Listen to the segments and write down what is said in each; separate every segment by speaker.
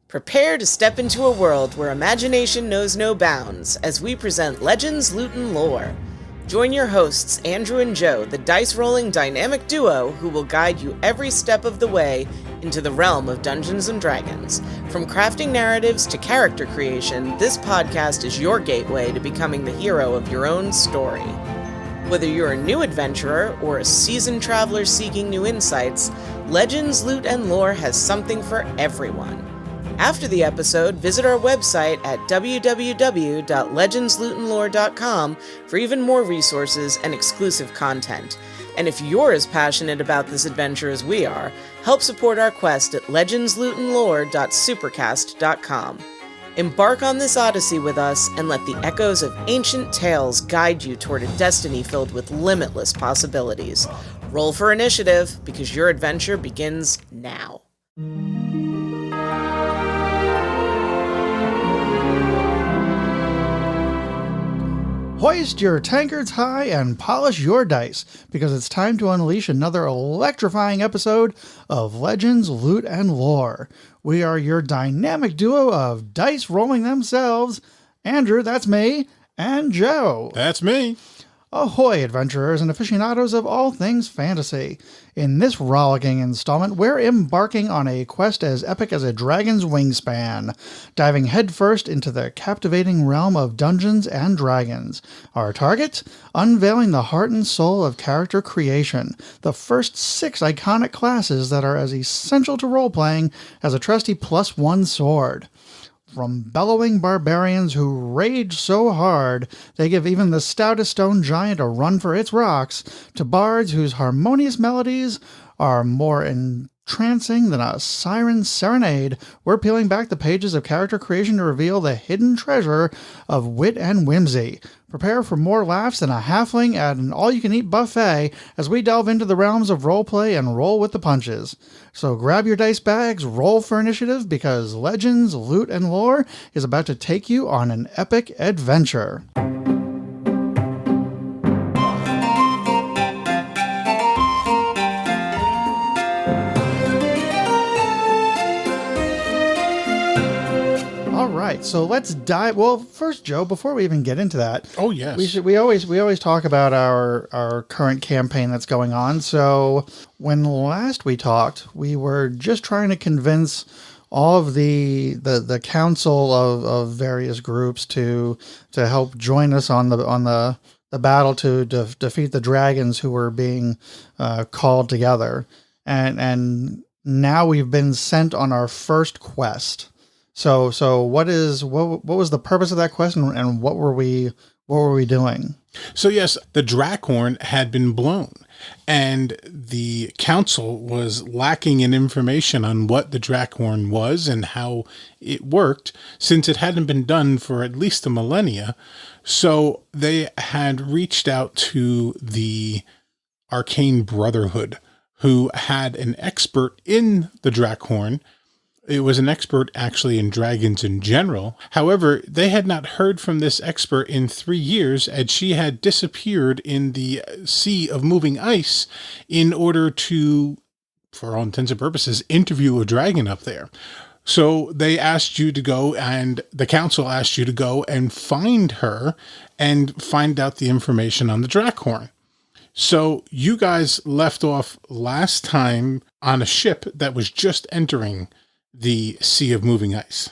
Speaker 1: Prepare to step into a world where imagination knows no bounds as we present Legends, Loot, and Lore. Join your hosts, Andrew and Joe, the dice-rolling dynamic duo who will guide you every step of the way into the realm of Dungeons & Dragons. From crafting narratives to character creation, this podcast is your gateway to becoming the hero of your own story. Whether you're a new adventurer or a seasoned traveler seeking new insights, Legends, Loot, and Lore has something for everyone. After the episode, visit our website at www.legendslootandlore.com for even more resources and exclusive content. And if you're as passionate about this adventure as we are, help support our quest at legendslootandlore.supercast.com. Embark on this odyssey with us and let the echoes of ancient tales guide you toward a destiny filled with limitless possibilities. Roll for initiative, because your adventure begins now.
Speaker 2: Hoist your tankards high and polish your dice, because it's time to unleash another electrifying episode of Legends, Loot, and Lore. We are your dynamic duo of dice rolling themselves. Andrew, that's me, and Joe.
Speaker 3: That's me.
Speaker 2: Ahoy, adventurers and aficionados of all things fantasy. In this rollicking installment, we're embarking on a quest as epic as a dragon's wingspan, diving headfirst into the captivating realm of Dungeons and Dragons. Our target? Unveiling the heart and soul of character creation, the first 6 iconic classes that are as essential to role-playing as a trusty +1 sword. From bellowing barbarians who rage so hard they give even the stoutest stone giant a run for its rocks, to bards whose harmonious melodies are more entrancing than a siren's serenade, we're peeling back the pages of character creation to reveal the hidden treasure of wit and whimsy. Prepare for more laughs than a halfling at an all-you-can-eat buffet as we delve into the realms of roleplay and roll with the punches. So grab your dice bags, roll for initiative, because Legends, Loot, and Lore is about to take you on an epic adventure. All right, so let's dive. Well, first, Joe, before we even get into that,
Speaker 3: oh yes,
Speaker 2: we always talk about our current campaign that's going on. So when last we talked, we were just trying to convince all of the council of various groups to help join us on the battle to defeat the dragons who were being called together, and now we've been sent on our first quest. So what was the purpose of that quest, and what were we doing?
Speaker 3: So yes, the Drakhorn had been blown, and the council was lacking in information on what the Drakhorn was and how it worked, since it hadn't been done for at least a millennia. So they had reached out to the Arcane Brotherhood, who had an expert in the Drakhorn. It was an expert actually in dragons in general. However, they had not heard from this expert in 3 years, as she had disappeared in the sea of moving ice in order to, for all intents and purposes, interview a dragon up there. So they asked you to go, and the council asked you to go and find her and find out the information on the Drakhorn. So you guys left off last time on a ship that was just entering the sea of moving ice.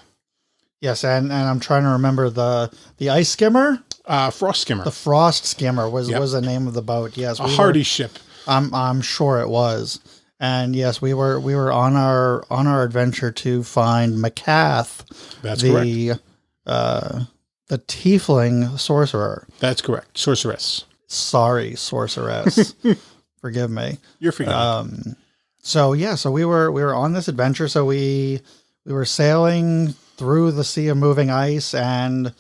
Speaker 2: Yes, and I'm trying to remember the ice skimmer,
Speaker 3: frost skimmer.
Speaker 2: The frost skimmer was the name of the boat. Yes,
Speaker 3: a hardy ship.
Speaker 2: I'm sure it was. And yes, we were on our adventure to find Macath.
Speaker 3: That's correct.
Speaker 2: The tiefling sorcerer.
Speaker 3: That's correct. Sorceress.
Speaker 2: Sorry, sorceress. Forgive me.
Speaker 3: You're forgiven.
Speaker 2: So we were on this adventure. So we were sailing through the sea of moving ice and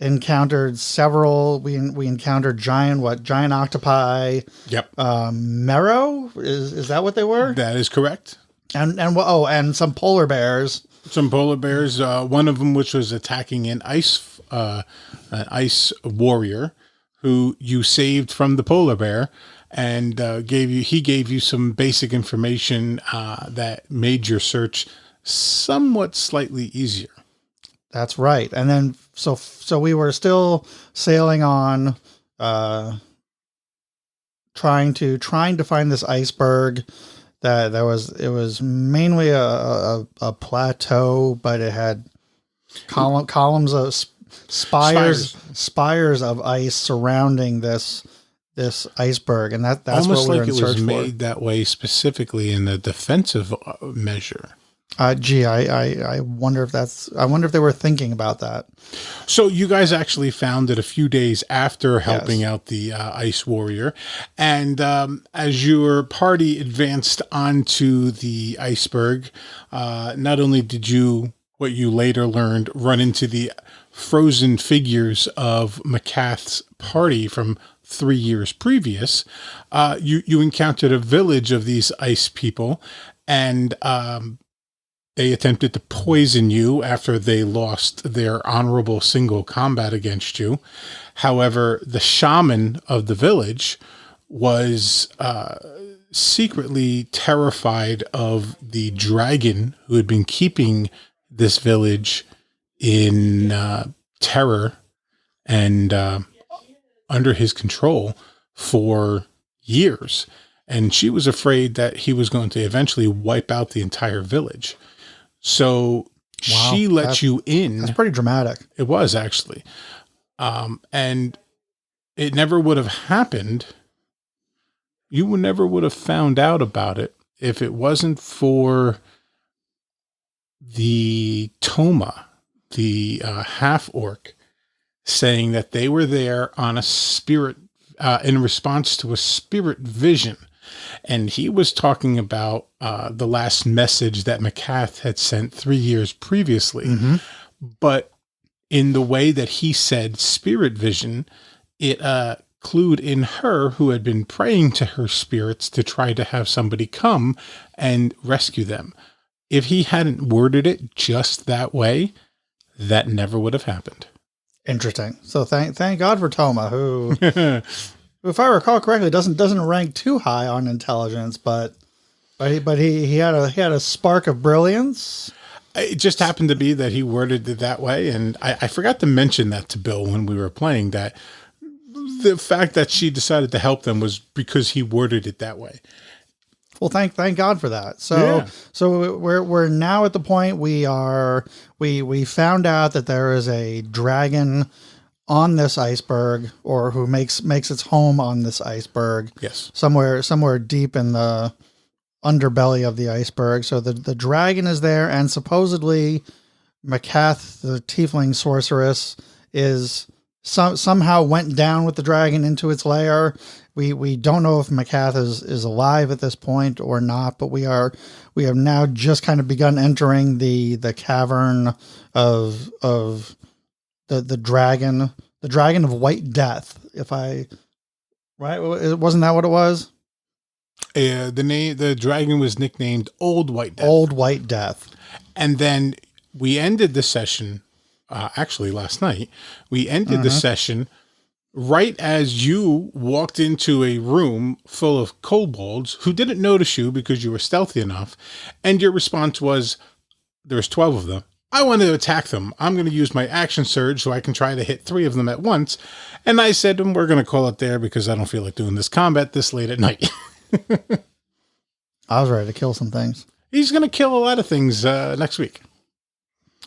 Speaker 2: encountered several. We encountered giant octopi.
Speaker 3: Yep.
Speaker 2: Merrow, is that what they were?
Speaker 3: That is correct.
Speaker 2: And some polar bears.
Speaker 3: Some polar bears. One of them, which was attacking an ice warrior, who you saved from the polar bear. And he gave you some basic information that made your search somewhat slightly easier.
Speaker 2: That's right. And then so we were still sailing on, trying to find this iceberg. It was mainly a plateau, but it had columns of spires of ice surrounding this iceberg, and that's
Speaker 3: almost
Speaker 2: what we were
Speaker 3: like
Speaker 2: in
Speaker 3: it
Speaker 2: search
Speaker 3: was
Speaker 2: for.
Speaker 3: made that way specifically in a defensive measure.
Speaker 2: I wonder if they were thinking about that.
Speaker 3: So you guys actually found it a few days after helping out the ice warrior. And as your party advanced onto the iceberg, not only did you, what you later learned, run into the frozen figures of McCath's party from 3 years previous, you encountered a village of these ice people, and they attempted to poison you after they lost their honorable single combat against you. However, the shaman of the village was secretly terrified of the dragon who had been keeping this village in terror and under his control for years. And she was afraid that he was going to eventually wipe out the entire village. So she let you in.
Speaker 2: That's pretty dramatic.
Speaker 3: It was, actually. And it never would have happened. You never would have found out about it if it wasn't for the Toma, the half-orc, saying that they were there on a spirit, in response to a spirit vision. And he was talking about the last message that McCath had sent 3 years previously. Mm-hmm. But in the way that he said spirit vision, it clued in her, who had been praying to her spirits to try to have somebody come and rescue them. If he hadn't worded it just that way, that never would have happened.
Speaker 2: Interesting. So thank God for Toma, who, if I recall correctly, doesn't rank too high on intelligence, but he had a spark of brilliance.
Speaker 3: It just happened to be that he worded it that way, and I forgot to mention that to Bill when we were playing, that the fact that she decided to help them was because he worded it that way.
Speaker 2: Well, thank God for that. So we're now at the point we found out that there is a dragon on this iceberg, or who makes its home on this iceberg.
Speaker 3: Yes.
Speaker 2: Somewhere deep in the underbelly of the iceberg. So the dragon is there, and supposedly McCath, the tiefling sorceress, is somehow went down with the dragon into its lair. We don't know if McCath is alive at this point or not, but we have now just kind of begun entering the cavern of the dragon of White Death. Wasn't that what it was?
Speaker 3: The dragon was nicknamed Old White Death.
Speaker 2: Old White Death.
Speaker 3: And then we ended the session, actually last night, we ended the session right as you walked into a room full of kobolds who didn't notice you because you were stealthy enough. And your response was, there's 12 of them. I want to attack them. I'm going to use my action surge so I can try to hit 3 of them at once. And I said, we're going to call it there because I don't feel like doing this combat this late at night.
Speaker 2: I was ready to kill some things.
Speaker 3: He's going to kill a lot of things next week.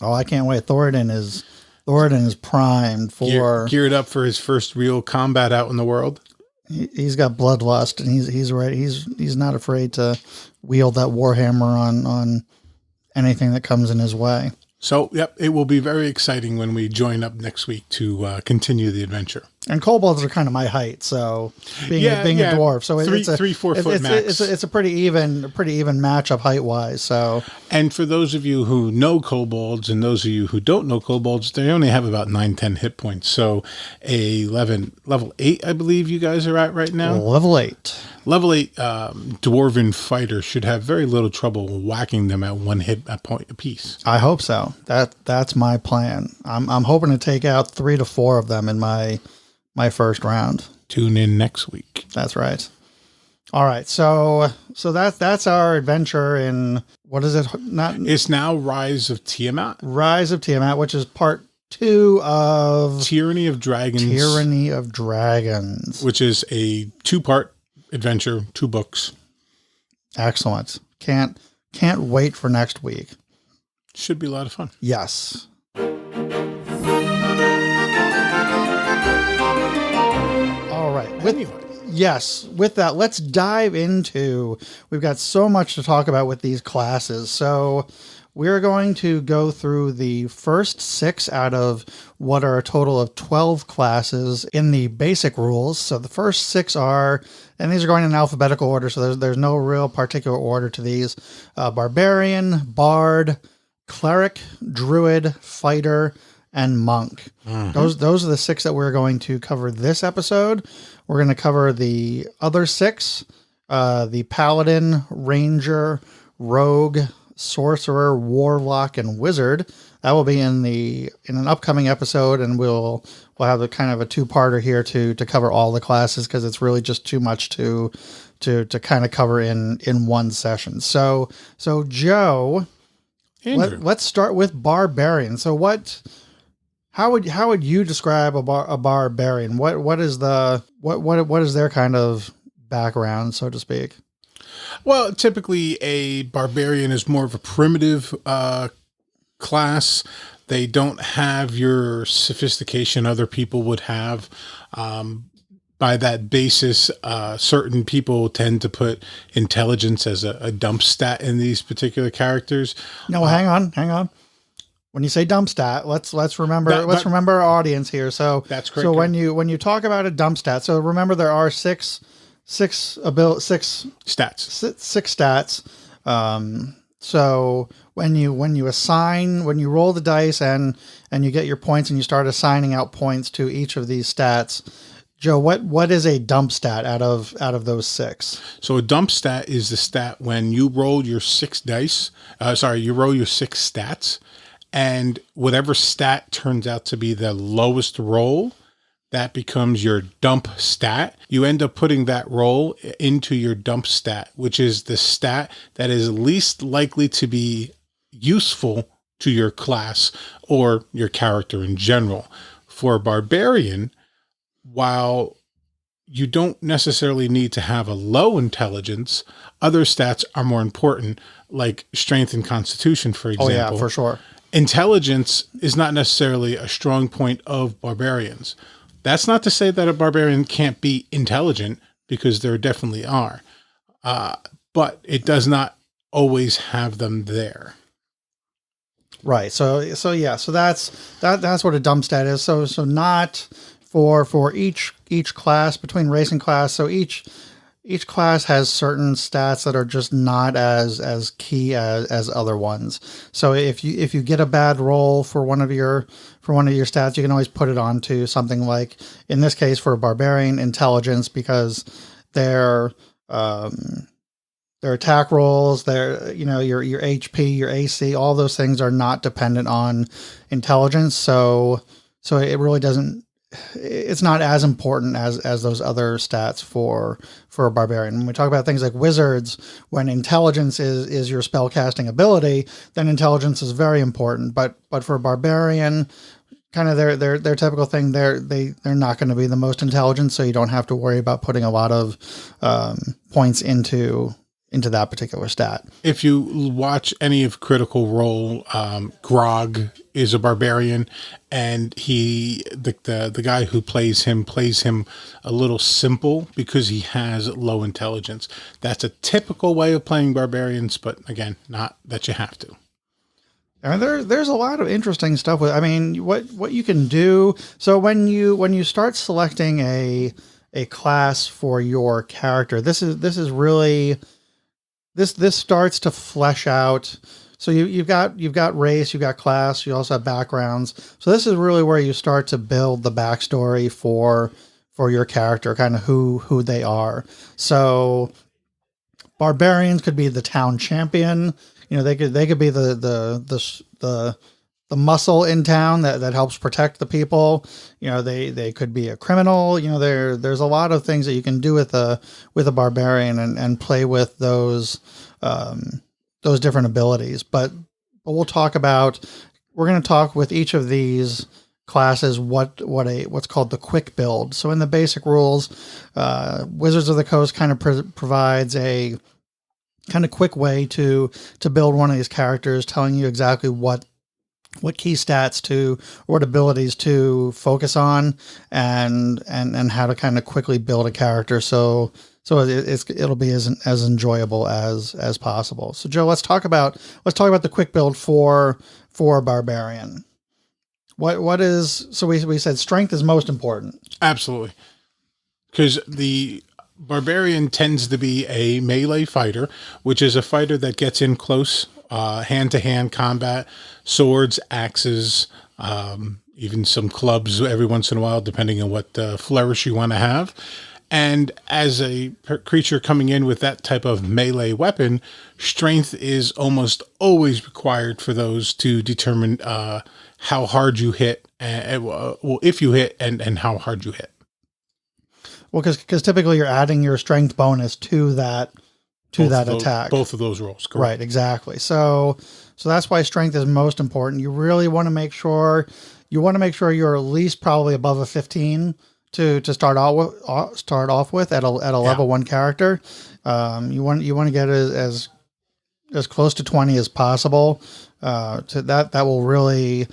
Speaker 2: Oh, I can't wait. Thoradin is primed for
Speaker 3: geared up for his first real combat out in the world.
Speaker 2: He's got bloodlust, and he's ready. He's not afraid to wield that warhammer on anything that comes in his way.
Speaker 3: So, yep, it will be very exciting when we join up next week to continue the adventure.
Speaker 2: And kobolds are kind of my height, so being a dwarf, so it's a
Speaker 3: 3-4 foot max.
Speaker 2: It's a pretty even matchup height wise. So,
Speaker 3: and for those of you who know kobolds and those of you who don't know kobolds, they only have about 9-10 hit points. So, level 8, I believe you guys are at right now.
Speaker 2: Level 8
Speaker 3: dwarven fighter should have very little trouble whacking them at 1 hit point apiece.
Speaker 2: I hope so. That's my plan. I'm hoping to take out 3 to 4 of them in my first round.
Speaker 3: Tune in next week.
Speaker 2: That's right. All right. So that's our adventure in what is it? Not
Speaker 3: It's now Rise of Tiamat.
Speaker 2: Rise of Tiamat, which is part 2 of
Speaker 3: Tyranny of Dragons.
Speaker 2: Tyranny of Dragons,
Speaker 3: which is a 2-part adventure, 2 books.
Speaker 2: Excellent. Can't wait for next week.
Speaker 3: Should be a lot of fun.
Speaker 2: Yes. All right. With that, let's dive into, we've got so much to talk about with these classes. So we're going to go through the first 6 out of what are a total of 12 classes in the basic rules. So the first 6 are, and these are going in alphabetical order, so there's no real particular order to these. Barbarian, Bard, Cleric, Druid, Fighter, and Monk. Mm-hmm. Those are the 6 that we're going to cover this episode. We're going to cover the other 6, the Paladin, Ranger, Rogue, Sorcerer, Warlock, and Wizard. That will be in an upcoming episode, and we'll have a kind of a 2-parter here to cover all the classes, because it's really just too much to kind of cover in one session. So Joe, let's start with Barbarian. So how would you describe a barbarian? What is their kind of background, so to speak?
Speaker 3: Well, typically a barbarian is more of a primitive class. They don't have your sophistication other people would have. By that basis, certain people tend to put intelligence as a dump stat in these particular characters.
Speaker 2: No, hang on. When you say dump stat, let's remember our audience here. So
Speaker 3: that's correct.
Speaker 2: So when you talk about a dump stat, so remember there are six stats. So when you roll the dice and you get your points and you start assigning out points to each of these stats, Joe, what is a dump stat out of those 6?
Speaker 3: So a dump stat is the stat when you roll your 6 dice. You roll your 6 stats, and whatever stat turns out to be the lowest roll, that becomes your dump stat. You end up putting that roll into your dump stat, which is the stat that is least likely to be useful to your class or your character in general. For a barbarian, while you don't necessarily need to have a low intelligence, other stats are more important, like strength and constitution, for example.
Speaker 2: Oh yeah, for sure.
Speaker 3: Intelligence is not necessarily a strong point of barbarians. That's not to say that a barbarian can't be intelligent, because there definitely are. But it does not always have them there.
Speaker 2: Right. So that's what a dump stat is. So not for each class, between race and class. So each class has certain stats that are just not as key as other ones. So if you get a bad roll for one of your stats, you can always put it onto something like, in this case for a barbarian, intelligence, because their attack rolls, your HP, your AC, all those things are not dependent on intelligence. So it really doesn't. It's not as important as those other stats for a barbarian. When we talk about things like wizards, when intelligence is your spell casting ability, then intelligence is very important. But for a barbarian, kind of their typical thing, they're not going to be the most intelligent, so you don't have to worry about putting a lot of points into that particular stat.
Speaker 3: If you watch any of Critical Role, Grog is a barbarian, and the guy who plays him a little simple because he has low intelligence. That's a typical way of playing barbarians, but again, not that you have to.
Speaker 2: And there's a lot of interesting stuff with. I mean, what you can do. So when you start selecting a class for your character, this is really. This starts to flesh out. So you've got race, you've got class, you also have backgrounds. So this is really where you start to build the backstory for your character, kind of who they are. So barbarians could be the town champion. They could be the muscle in town that helps protect the people. They could be a criminal. There's a lot of things that you can do with a barbarian and play with those those different abilities. But we're going to talk with each of these classes what's called the quick build. So in the basic rules, Wizards of the Coast kind of provides a kind of quick way to build one of these characters, telling you exactly what key stats or what abilities to focus on, and how to kind of quickly build a character. So it'll be as enjoyable as possible. So Joe, let's talk about the quick build for Barbarian. What is, so we said strength is most important.
Speaker 3: Absolutely. Because the Barbarian tends to be a melee fighter, which is a fighter that gets in close, hand-to-hand combat, swords, axes, even some clubs every once in a while, depending on what flourish you want to have. And as a creature coming in with that type of melee weapon, strength is almost always required for those to determine how hard you hit, if you hit, and how hard you hit.
Speaker 2: Well, because typically you're adding your strength bonus to that attack.
Speaker 3: Both of those rolls, correct?
Speaker 2: Right, exactly. So that's why strength is most important. You really want to make sure you're at least probably above a 15 to start off with at a level 1 character. You want to get as close to 20 as possible. To that will really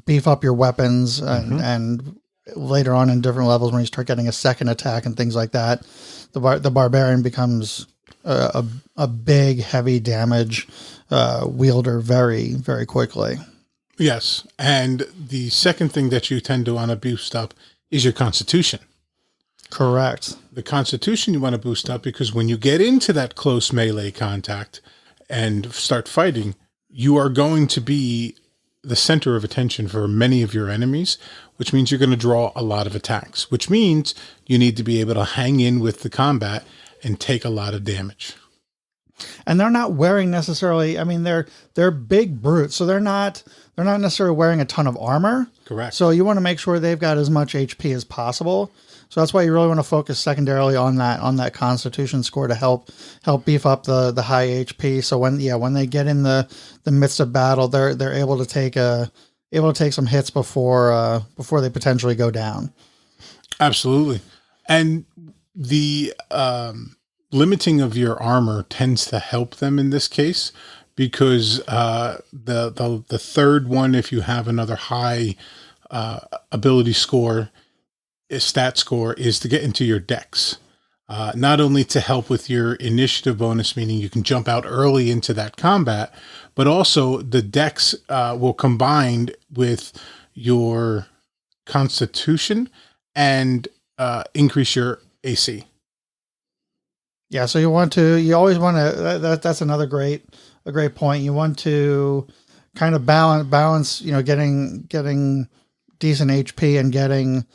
Speaker 2: beef up your weapons, and later on in different levels when you start getting a second attack and things like that, the Barbarian becomes a big heavy damage wielder very, very quickly.
Speaker 3: Yes, and the second thing that you tend to want to boost up is your Constitution.
Speaker 2: Correct.
Speaker 3: The Constitution you want to boost up because when you get into that close melee contact and start fighting, you are going to be the center of attention for many of your enemies, which means you're going to draw a lot of attacks, which means you need to be able to hang in with the combat and take a lot of damage.
Speaker 2: And they're not wearing necessarily, I mean, they're big brutes, so they're not necessarily wearing a ton of armor.
Speaker 3: Correct.
Speaker 2: So you want to make sure they've got as much HP as possible. So that's why you really want to focus secondarily on that Constitution score to help beef up the high HP. So when they get in the midst of battle, they're able to take some hits before they potentially go down. Absolutely.
Speaker 3: And the limiting of your armor tends to help them in this case, because the third one, if you have another high ability score, stat score, is to get into your dex. Not only to help with your initiative bonus, meaning you can jump out early into that combat, but also the dex will combine with your constitution and increase your AC.
Speaker 2: Yeah, so you always want to, that's a great point. You want to kind of balance, getting decent HP and getting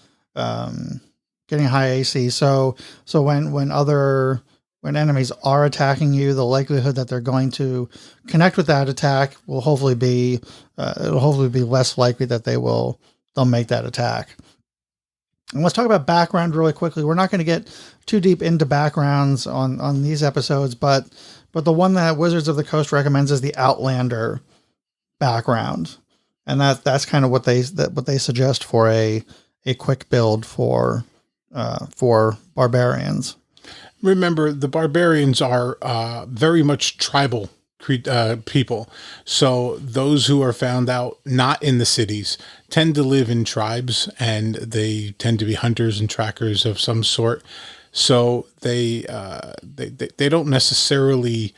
Speaker 2: high AC. So when enemies are attacking you, the likelihood that they're going to connect with that attack will hopefully be less likely that they'll make that attack. And let's talk about background really quickly. We're not going to get too deep into backgrounds on these episodes, but the one that Wizards of the Coast recommends is the Outlander background, and that's kind of what they suggest for a quick build for barbarians.
Speaker 3: Remember, the barbarians are very much tribal people. So those who are found out not in the cities tend to live in tribes, and they tend to be hunters and trackers of some sort. So they don't necessarily.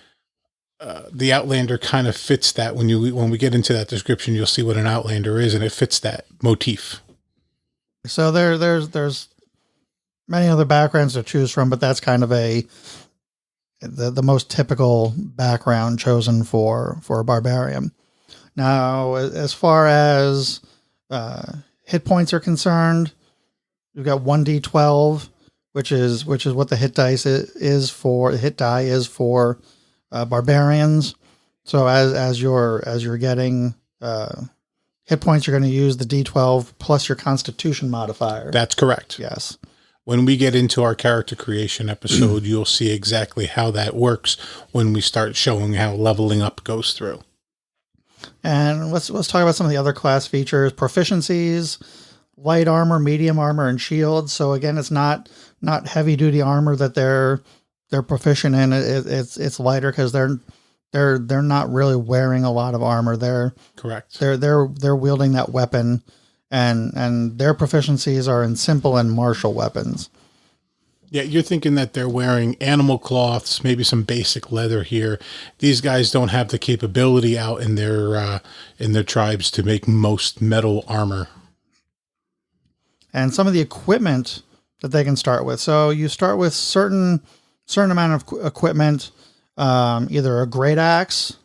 Speaker 3: The Outlander kind of fits that. When we get into that description, you'll see what an Outlander is, and it fits that motif.
Speaker 2: So there's many other backgrounds to choose from, but that's kind of the most typical background chosen for a barbarian. Now, as far as hit points are concerned, we've got 1d12, which is what the hit dice is for. The hit die is for barbarians. So as you're getting hit points, you're going to use the d12 plus your Constitution modifier.
Speaker 3: That's correct.
Speaker 2: Yes.
Speaker 3: When we get into our character creation episode, you'll see exactly how that works when we start showing how leveling up goes through.
Speaker 2: And let's talk about some of the other class features. Proficiencies, light armor, medium armor, and shields. So again, it's not heavy duty armor that they're proficient in. It's lighter because they're not really wearing a lot of armor. They're
Speaker 3: correct.
Speaker 2: They're wielding that weapon, and their proficiencies are in simple and martial weapons.
Speaker 3: Yeah, you're thinking that they're wearing animal cloths, maybe some basic leather here. These guys don't have the capability out in their tribes to make most metal armor.
Speaker 2: And some of the equipment that they can start with. So you start with certain amount of equipment, either a great axe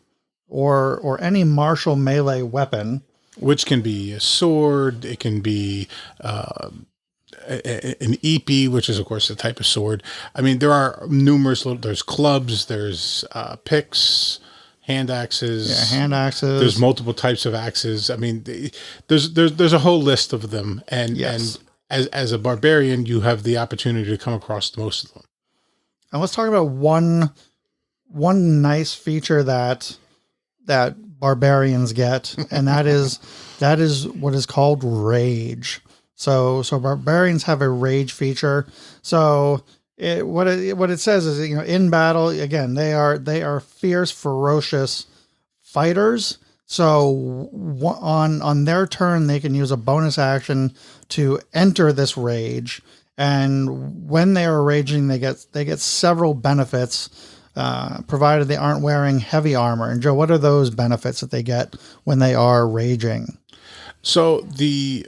Speaker 2: or any martial melee weapon,
Speaker 3: which can be a sword. It can be an epi, which is of course a type of sword. I mean, there are numerous. There's clubs. There's picks, hand axes.
Speaker 2: Yeah, hand axes.
Speaker 3: There's multiple types of axes. I mean, there's a whole list of them. And
Speaker 2: yes.
Speaker 3: and as a barbarian, you have the opportunity to come across most of them.
Speaker 2: And let's talk about one nice feature that barbarians get, and that is what is called rage. So barbarians have a rage feature. So what it says is, in battle, again, they are fierce, ferocious fighters. So on their turn, they can use a bonus action to enter this rage. And when they are raging, they get several benefits, provided they aren't wearing heavy armor. And Joe, what are those benefits that they get when they are raging?
Speaker 3: So the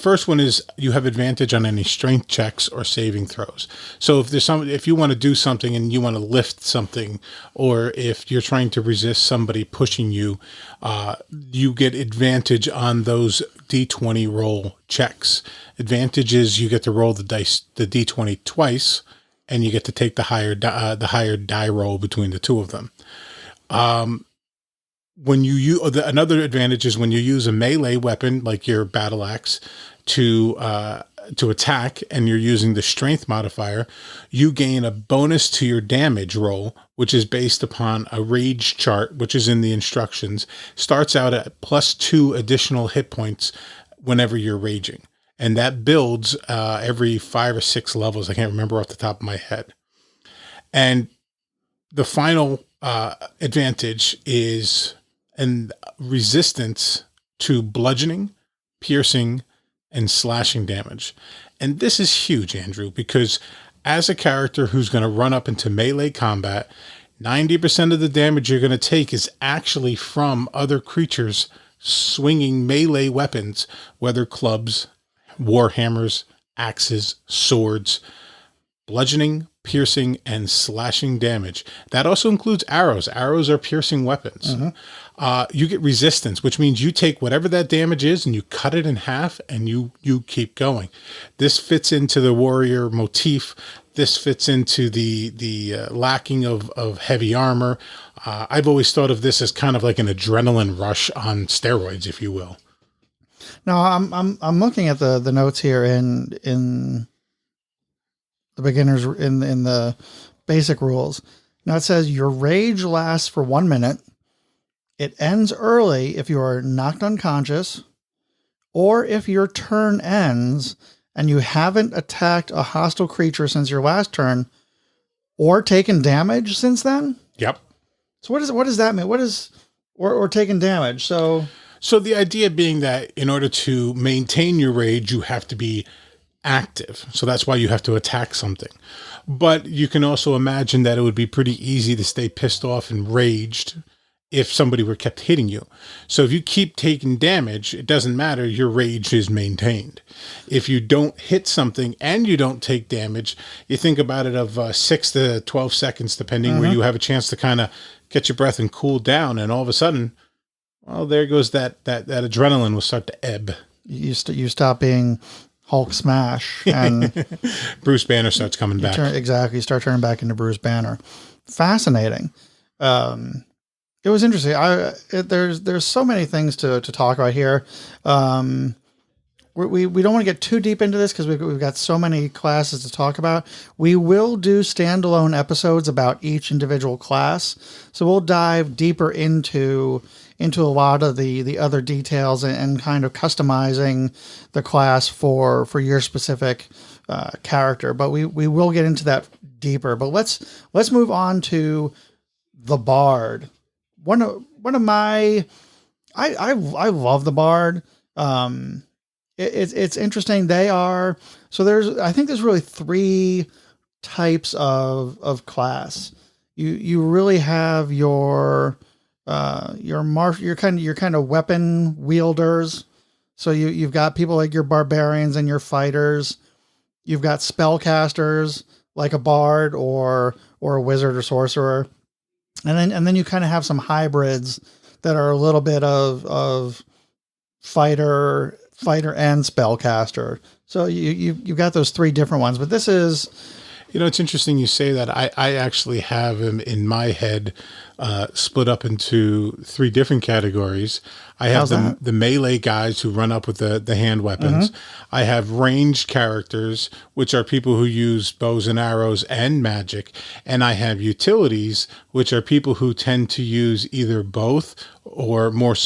Speaker 3: first one is you have advantage on any strength checks or saving throws. So if you want to do something and you want to lift something, or if you're trying to resist somebody pushing you, you get advantage on those D20 roll checks. Advantage is you get to roll the D20 twice, and you get to take the higher die roll between the two of them. Another advantage is when you use a melee weapon like your battle axe to attack, and you're using the strength modifier, you gain a bonus to your damage roll, which is based upon a rage chart, which is in the instructions. Starts out at +2 additional hit points whenever you're raging, and that builds every 5 or 6 levels. I can't remember off the top of my head. And the final advantage is resistance to bludgeoning, piercing, and slashing damage. And this is huge, Andrew, because as a character who's going to run up into melee combat, 90% of the damage you're going to take is actually from other creatures swinging melee weapons, whether clubs, war hammers, axes, swords, bludgeoning, piercing, and slashing damage. That also includes arrows. Arrows are piercing weapons. Mm-hmm. You get resistance, which means you take whatever that damage is and you cut it in half, and you keep going. This fits into the warrior motif. This fits into the lacking of heavy armor. I've always thought of this as kind of like an adrenaline rush on steroids, if you will.
Speaker 2: Now I'm looking at the notes here in the beginners in the basic rules. Now it says your rage lasts for 1 minute. It ends early if you are knocked unconscious, or if your turn ends and you haven't attacked a hostile creature since your last turn, or taken damage since then.
Speaker 3: Yep.
Speaker 2: So what does that mean? What is or taken damage? So
Speaker 3: the idea being that in order to maintain your rage, you have to be active. So that's why you have to attack something. But you can also imagine that it would be pretty easy to stay pissed off and raged if somebody were kept hitting you. So if you keep taking damage, it doesn't matter, your rage is maintained. If you don't hit something and you don't take damage, you think about it of 6 to 12 seconds, depending, where you have a chance to kind of get your breath and cool down. And all of a sudden, well, there goes that adrenaline will start to ebb.
Speaker 2: You stop being Hulk smash, and
Speaker 3: Bruce Banner starts coming back.
Speaker 2: You start turning back into Bruce Banner. Fascinating. It was interesting. There's so many things to talk about here. we don't want to get too deep into this because we've got so many classes to talk about. We will do standalone episodes about each individual class, so we'll dive deeper into a lot of the other details and kind of customizing the class for your specific character. But we will get into that deeper. But let's move on to the bard. One of my I love the bard. It's interesting. I think there's really three types of class. You really have your kind of weapon wielders. So you've got people like your barbarians and your fighters. You've got spellcasters like a bard or a wizard or sorcerer. And then you kind of have some hybrids that are a little bit of fighter and spellcaster. So you've got those three different ones, but this is,
Speaker 3: it's interesting you say that. I actually have him in my head split up into three different categories. I have the melee guys who run up with the hand weapons. I have ranged characters, which are people who use bows and arrows and magic. And I have utilities, which are people who tend to use either both or more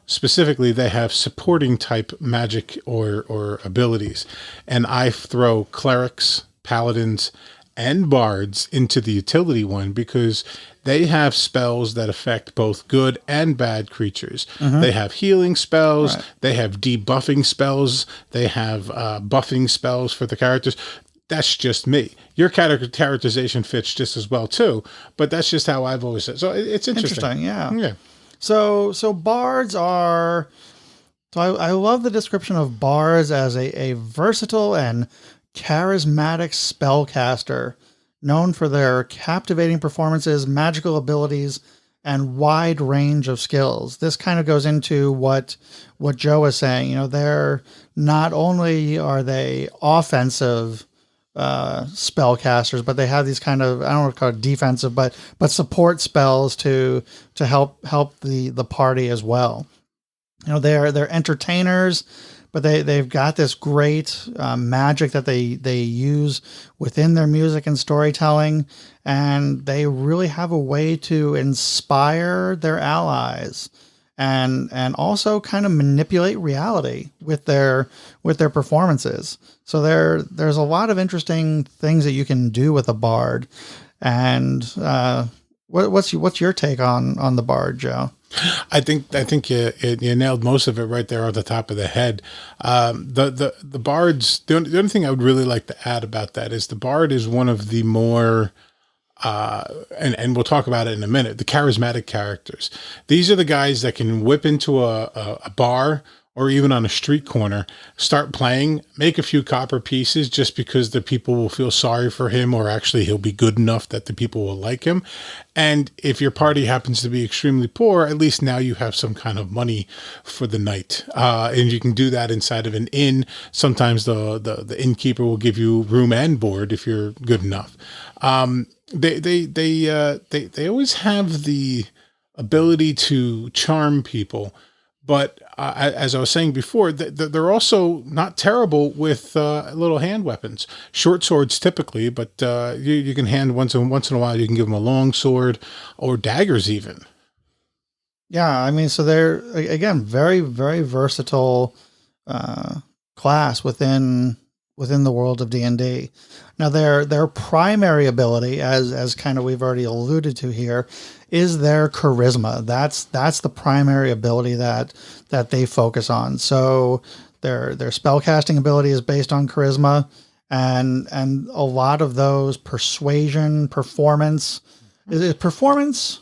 Speaker 3: specifically, they have supporting type magic or abilities. And I throw clerics, paladins, and bards into the utility one because they have spells that affect both good and bad creatures. They have healing spells. Right. They have debuffing spells. They have buffing spells for the characters. That's just me. Your characterization fits just as well too, but that's just how I've always said. So it's interesting.
Speaker 2: Yeah. So bards are. So I love the description of bards as a versatile and charismatic spellcaster known for their captivating performances, magical abilities, and wide range of skills. This kind of goes into what Joe was saying. They're not only are they offensive spellcasters, but they have these kind of, I don't know what to call it, defensive, but support spells to help the party as well. They're entertainers, but they've got this great magic that they use within their music and storytelling, and they really have a way to inspire their allies and also kind of manipulate reality with their performances. So there's a lot of interesting things that you can do with a bard. And what's your take on the bard, Joe?
Speaker 3: I think you nailed most of it right there on the top of the head. The bards. The only thing I would really like to add about that is the bard is one of the more and we'll talk about it in a minute. The charismatic characters. These are the guys that can whip into a bar or even on a street corner, start playing, make a few copper pieces just because the people will feel sorry for him, or actually he'll be good enough that the people will like him. And if your party happens to be extremely poor, at least now you have some kind of money for the night. And you can do that inside of an inn. Sometimes the innkeeper will give you room and board if you're good enough. They always have the ability to charm people. But as I was saying before, they're also not terrible with little hand weapons. Short swords typically, but you can hand once in a while. You can give them a long sword or daggers even.
Speaker 2: Yeah, I mean, so they're again very, very versatile class within the world of D&D. Now, their primary ability, as kind of we've already alluded to here, is their charisma. That's the primary ability that they focus on. So their spellcasting ability is based on charisma, and a lot of those persuasion, performance. Is it performance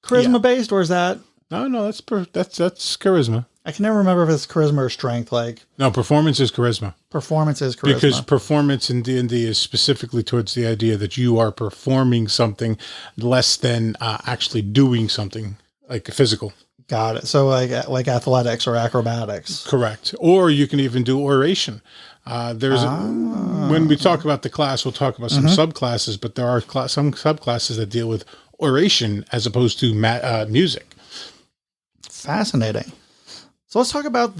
Speaker 2: charisma based, or is that?
Speaker 3: No, that's charisma.
Speaker 2: I can never remember if it's charisma or strength.
Speaker 3: No, performance is charisma.
Speaker 2: Performance is charisma.
Speaker 3: Because performance in D&D is specifically towards the idea that you are performing something less than actually doing something like physical.
Speaker 2: Got it. So like athletics or acrobatics.
Speaker 3: Correct. Or you can even do oration. When we talk about the class, we'll talk about some subclasses, but there are some subclasses that deal with oration as opposed to music.
Speaker 2: Fascinating. So let's talk about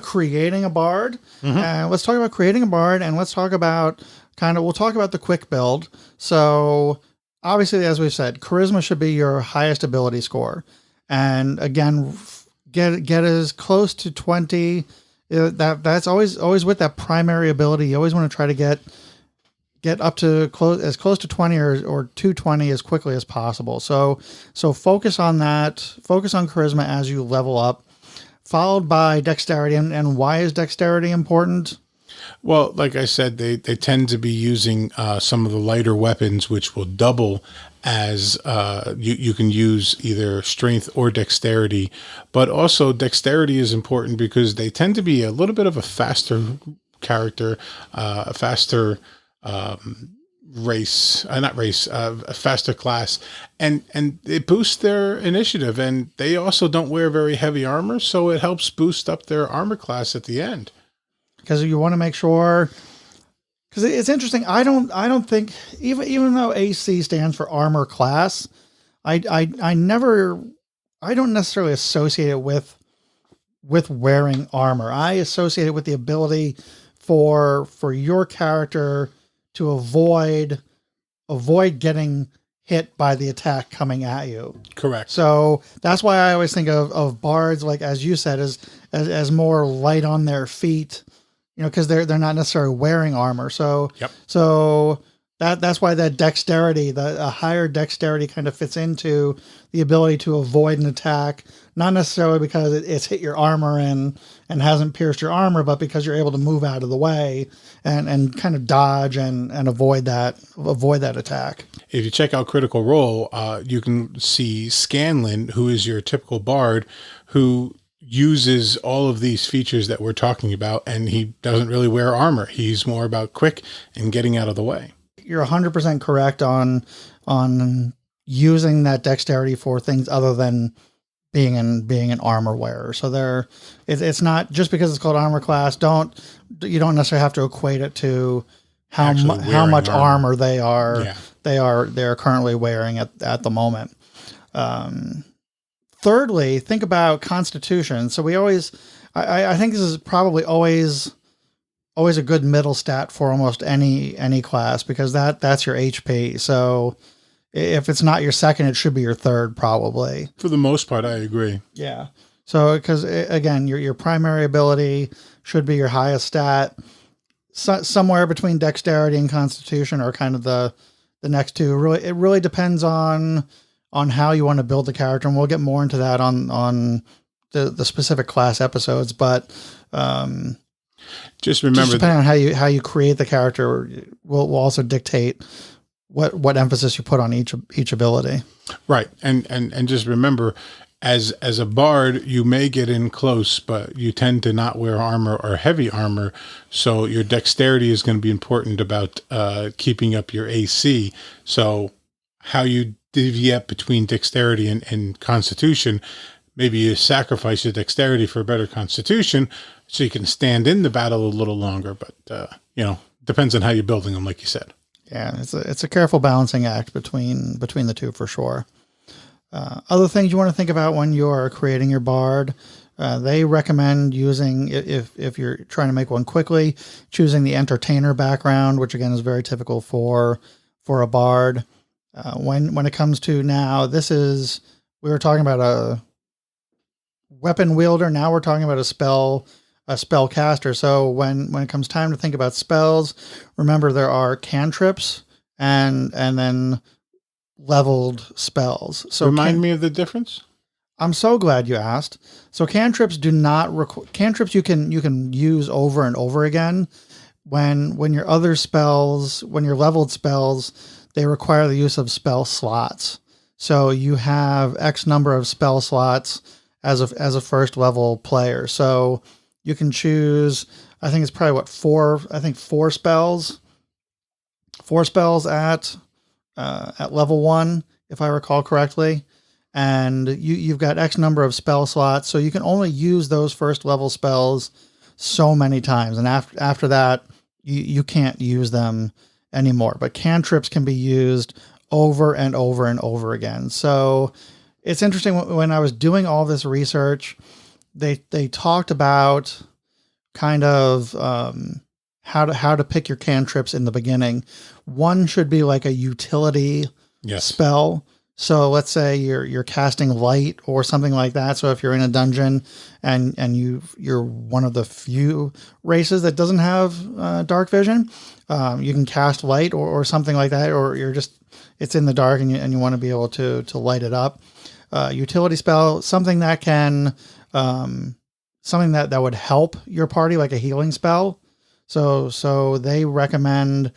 Speaker 2: creating a bard, and let's talk about creating a bard, and let's talk about we'll talk about the quick build. So obviously, as we've said, charisma should be your highest ability score, and again, get as close to 20. That's always with that primary ability. You always want to try to get up to as close to 20 or 220 as quickly as possible. So focus on that. Focus on charisma as you level up, followed by dexterity. And why is dexterity important?
Speaker 3: Well, like I said, they tend to be using some of the lighter weapons, which will double as you can use either strength or dexterity. But also dexterity is important because they tend to be a little bit of a faster character, a faster a faster class, and it boosts their initiative. And they also don't wear very heavy armor, so it helps boost up their armor class at the end.
Speaker 2: Because you want to make sure, because it's interesting. I don't think even though AC stands for armor class, I don't necessarily associate it with wearing armor. I associate it with the ability for your character to avoid getting hit by the attack coming at you.
Speaker 3: Correct.
Speaker 2: So that's why I always think of bards, like as you said, as more light on their feet. Because they're not necessarily wearing armor. So
Speaker 3: yep.
Speaker 2: So that's why that dexterity, a higher dexterity kind of fits into the ability to avoid an attack, not necessarily because it's hit your armor and hasn't pierced your armor, but because you're able to move out of the way and kind of dodge and avoid that attack.
Speaker 3: If you check out Critical Role, you can see Scanlan, who is your typical bard, who uses all of these features that we're talking about, and he doesn't really wear armor. He's more about quick and getting out of the way.
Speaker 2: You're 100% correct on using that dexterity for things other than being an armor wearer. So it's not just because it's called armor class. You don't necessarily have to equate it to how much armor they are currently wearing at the moment. Thirdly, think about Constitution. So I think this is probably always a good middle stat for almost any class, because that's your HP. So if it's not your second, it should be your third probably.
Speaker 3: For the most part, I agree.
Speaker 2: Yeah. So because again, your primary ability should be your highest stat. Somewhere between Dexterity and Constitution are kind of the next two. Really, it really depends on how you want to build the character, and we'll get more into that on the specific class episodes. But
Speaker 3: just remember,
Speaker 2: depending on how you create the character will also dictate what emphasis you put on each ability.
Speaker 3: Right, and just remember, as a bard, you may get in close, but you tend to not wear armor or heavy armor, so your dexterity is going to be important about keeping up your AC. So how you deviate between dexterity and constitution, maybe you sacrifice your dexterity for a better constitution so you can stand in the battle a little longer, but depends on how you're building them, like you said.
Speaker 2: Yeah, it's a careful balancing act between the two for sure. Other things you want to think about when you're creating your bard, they recommend using, if you're trying to make one quickly, choosing the entertainer background, which again is very typical for a bard. When it comes to now, we were talking about a weapon wielder. Now we're talking about a spell caster. So when it comes time to think about spells, remember there are cantrips and then leveled spells. So
Speaker 3: remind me of the difference.
Speaker 2: I'm so glad you asked. So cantrips do not cantrips you can use over and over again. When your other spells, when your leveled spells, they require the use of spell slots. So you have X number of spell slots as a first level player. So you can choose, I think it's probably four spells. 4 spells at level 1, if I recall correctly. And you've got X number of spell slots, so you can only use those first level spells so many times. And after that, you can't use them anymore. But cantrips can be used over and over and over again. So it's interesting, when I was doing all this research, they talked about kind of how to pick your cantrips in the beginning. One should be like a utility spell. So let's say you're casting light or something like that. So if you're in a dungeon and you're one of the few races that doesn't have dark vision, you can cast light or something like that, or it's in the dark and you want to be able to light it up. Utility spell, something that can something that would help your party, like a healing spell. So they recommend.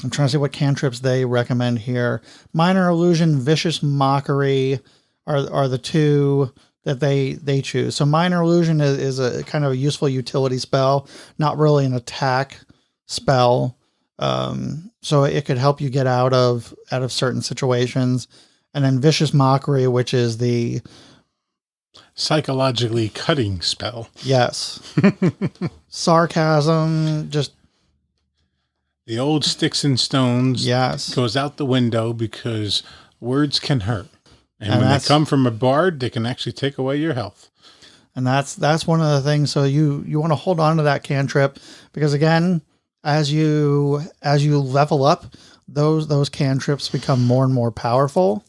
Speaker 2: I'm trying to see what cantrips they recommend here. Minor Illusion, Vicious Mockery are the two that they choose. So Minor Illusion is a kind of a useful utility spell, not really an attack spell. So it could help you get out of certain situations. And then Vicious Mockery, which is the
Speaker 3: psychologically cutting spell.
Speaker 2: Yes. Sarcasm, just
Speaker 3: the old sticks and stones goes out the window because words can hurt. And when they come from a bard, they can actually take away your health.
Speaker 2: And that's one of the things. So you want to hold on to that cantrip because, again, as you level up, those cantrips become more and more powerful.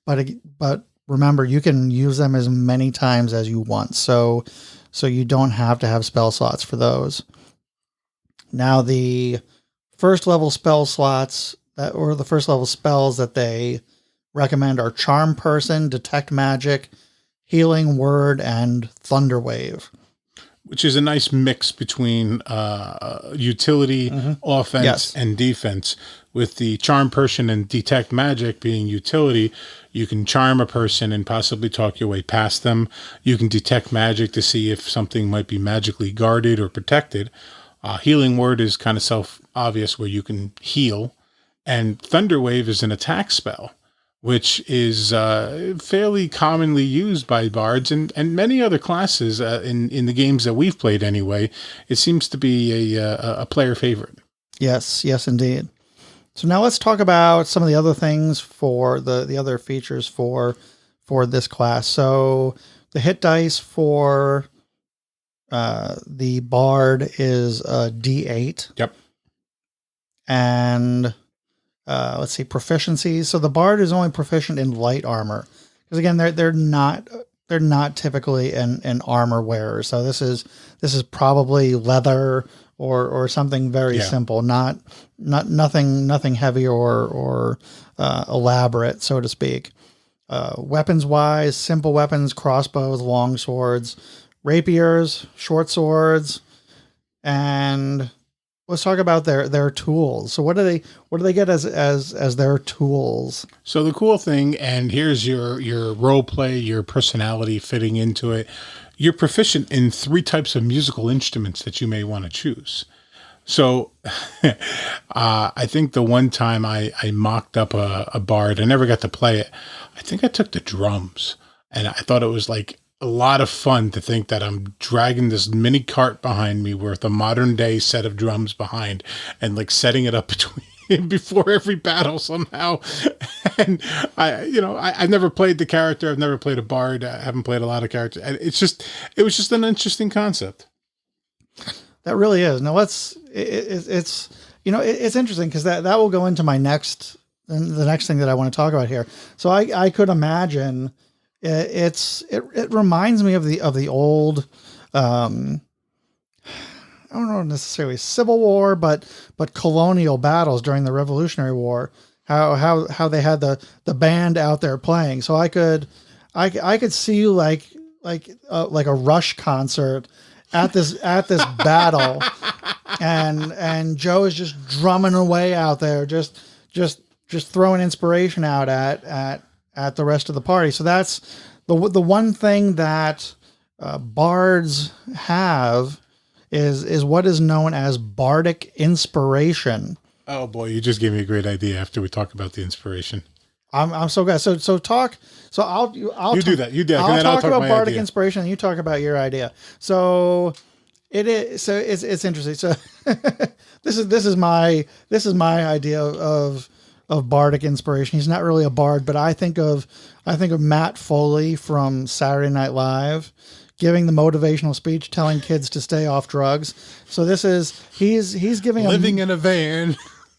Speaker 2: But remember, you can use them as many times as you want. So you don't have to have spell slots for those. Now the first level spell slots or the first level spells that they recommend are Charm Person, Detect Magic, Healing Word, and Thunder Wave.
Speaker 3: Which is a nice mix between utility, offense, and defense. With the Charm Person and Detect Magic being utility, you can charm a person and possibly talk your way past them. You can detect magic to see if something might be magically guarded or protected. Healing Word is kind of self-obvious where you can heal. And Thunder Wave is an attack spell, which is fairly commonly used by bards and many other classes in the games that we've played anyway. It seems to be a player favorite.
Speaker 2: Yes, indeed. So now let's talk about some of the other things for the other features for this class. So the hit dice for the bard is a D8.
Speaker 3: Yep.
Speaker 2: And let's see, proficiencies. So the bard is only proficient in light armor because, again, they're not typically an armor wearer. So this is probably leather or something very simple, not nothing heavy or elaborate, so to speak. Weapons wise, simple weapons, crossbows, long swords, rapiers, short swords, and let's talk about their tools. So what do they get as their tools?
Speaker 3: So the cool thing, and here's your role play, your personality fitting into it. You're proficient in 3 types of musical instruments that you may want to choose. So I think the one time I mocked up a bard, I never got to play it. I think I took the drums, and I thought it was like a lot of fun to think that I'm dragging this mini cart behind me with a modern day set of drums behind and like setting it up before every battle somehow. And I've never played the character. I've never played a bard. I haven't played a lot of characters. And it was just an interesting concept.
Speaker 2: That really is. Now it's interesting because that will go into the next thing that I want to talk about here. So I could imagine it reminds me of the old, I don't know necessarily Civil War, but colonial battles during the Revolutionary War. How they had the band out there playing. So I could see like a Rush concert at this battle, and Joe is just drumming away out there, just throwing inspiration out at the rest of the party. So that's the one thing that bards have is what is known as bardic inspiration.
Speaker 3: Oh boy, you just gave me a great idea after we talk about the inspiration.
Speaker 2: I'm so glad. So talk. So I'll
Speaker 3: do that. You do.
Speaker 2: I'll talk about bardic inspiration, and you talk about your idea. So it is. So it's interesting. So this is my idea of bardic inspiration. He's not really a bard, but I think of Matt Foley from Saturday Night Live giving the motivational speech, telling kids to stay off drugs. So this is he's giving
Speaker 3: living in a van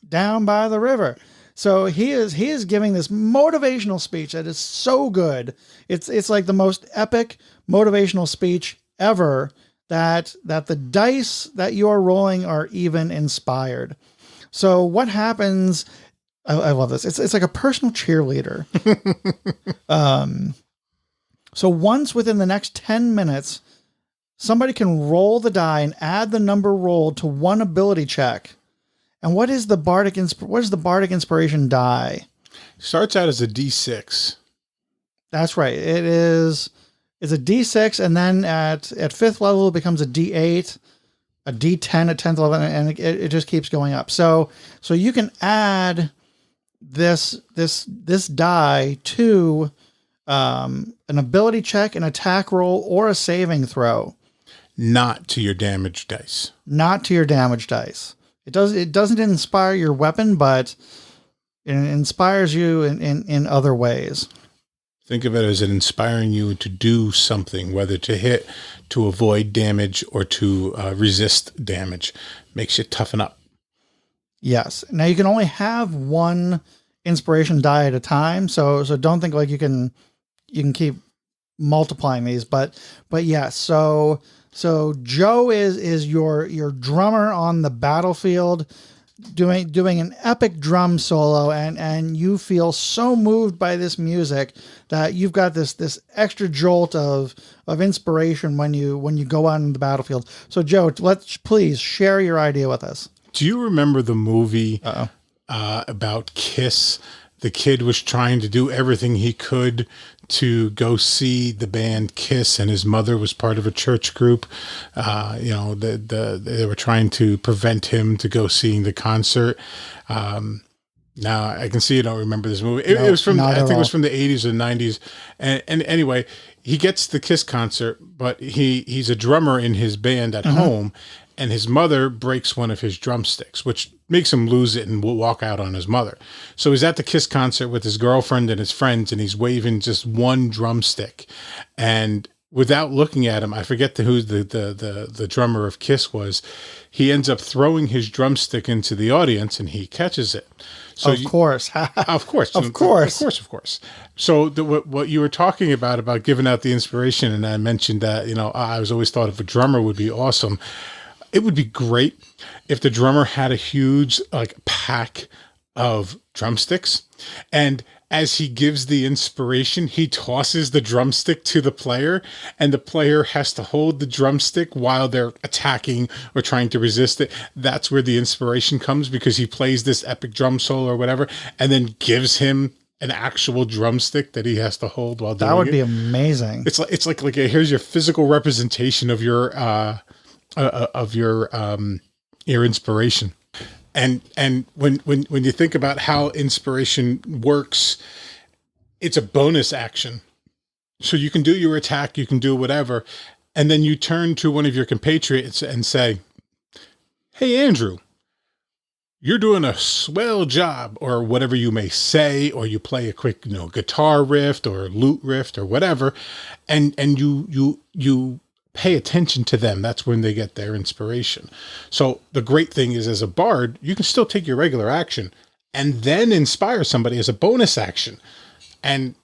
Speaker 2: down by the river. So he is giving this motivational speech that is so good. It's like the most epic motivational speech ever, that the dice that you are rolling are even inspired. So what happens? I love this. It's like a personal cheerleader. So once within the next 10 minutes, somebody can roll the die and add the number rolled to one ability check. And what is the bardic inspiration die?
Speaker 3: Starts out as a D6.
Speaker 2: That's right. It's a D6, and then at 5th level it becomes a D8, a D10 at 10th level, and it just keeps going up. So you can add this die to an ability check, an attack roll, or a saving throw.
Speaker 3: Not to your damage dice.
Speaker 2: Not to your damage dice. It doesn't inspire your weapon, but it inspires you in other ways.
Speaker 3: Think of it as inspiring you to do something, whether to hit, to avoid damage, or to resist damage. Makes you toughen up. Yes.
Speaker 2: Now you can only have one inspiration die at a time, so don't think like you can keep multiplying these, but yes. So Joe is your drummer on the battlefield, doing an epic drum solo, and you feel so moved by this music that you've got this extra jolt of inspiration when you go out on the battlefield. So Joe, let's please share your idea with us.
Speaker 3: Do you remember the movie about Kiss? The kid was trying to do everything he could to go see the band Kiss, and his mother was part of a church group. They were trying to prevent him to go seeing the concert. Now I can see you don't remember this movie. It was from, I think it was from the 80s or 90s. And anyway, he gets the Kiss concert, but he's a drummer in his band at home, and his mother breaks one of his drumsticks, which makes him lose it and will walk out on his mother. So he's at the Kiss concert with his girlfriend and his friends, and he's waving just one drumstick. And without looking at him, I forget who the drummer of Kiss was. He ends up throwing his drumstick into the audience, and he catches it. So
Speaker 2: of course.
Speaker 3: Of course. So what you were talking about giving out the inspiration, and I mentioned that, I was always thought if a drummer would be awesome. It would be great if the drummer had a huge pack of drumsticks, and as he gives the inspiration, he tosses the drumstick to the player, and the player has to hold the drumstick while they're attacking or trying to resist it. That's where the inspiration comes, because he plays this epic drum solo or whatever, and then gives him an actual drumstick that he has to hold while doing it.
Speaker 2: That would be amazing.
Speaker 3: It's like here's your physical representation of your inspiration. And when you think about how inspiration works, it's a bonus action. So you can do your attack, you can do whatever, and then you turn to one of your compatriots and say, "Hey, Andrew, you're doing a swell job," or whatever you may say, or you play a quick, guitar riff or lute riff or whatever, and you pay attention to them. That's when they get their inspiration. So the great thing is, as a bard, you can still take your regular action and then inspire somebody as a bonus action. And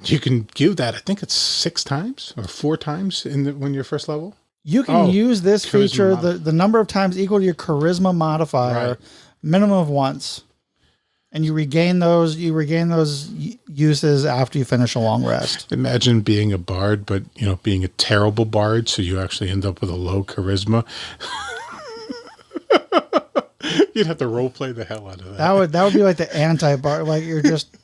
Speaker 3: you can give that, I think it's 6 times or 4 times when you're first level.
Speaker 2: You can use this feature, the number of times equal to your charisma modifier, minimum of once. And you regain those uses after you finish a long rest.
Speaker 3: Imagine being a bard, but being a terrible bard, so you actually end up with a low charisma. You'd have to role play the hell out of that.
Speaker 2: That would be like the anti-bard. Like you're just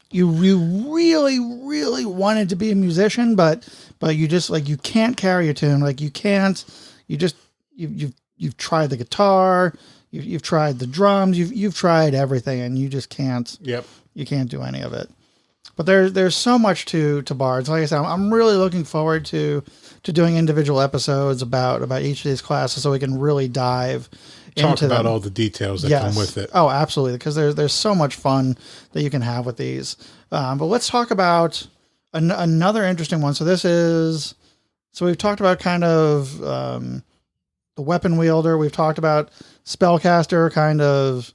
Speaker 2: you really, really wanted to be a musician, but you just you can't carry a tune. Like you can't. You've tried the guitar. You've tried the drums, you've tried everything, and you just can't.
Speaker 3: Yep.
Speaker 2: You can't do any of it. But there's so much to bards. Like I said, I'm really looking forward to doing individual episodes about each of these classes, so we can really dive into
Speaker 3: about
Speaker 2: them.
Speaker 3: all the details that come with it.
Speaker 2: Oh, absolutely, because there's so much fun that you can have with these. But let's talk about another interesting one. So this is So we've talked about kind of the weapon wielder. We've talked about spellcaster, kind of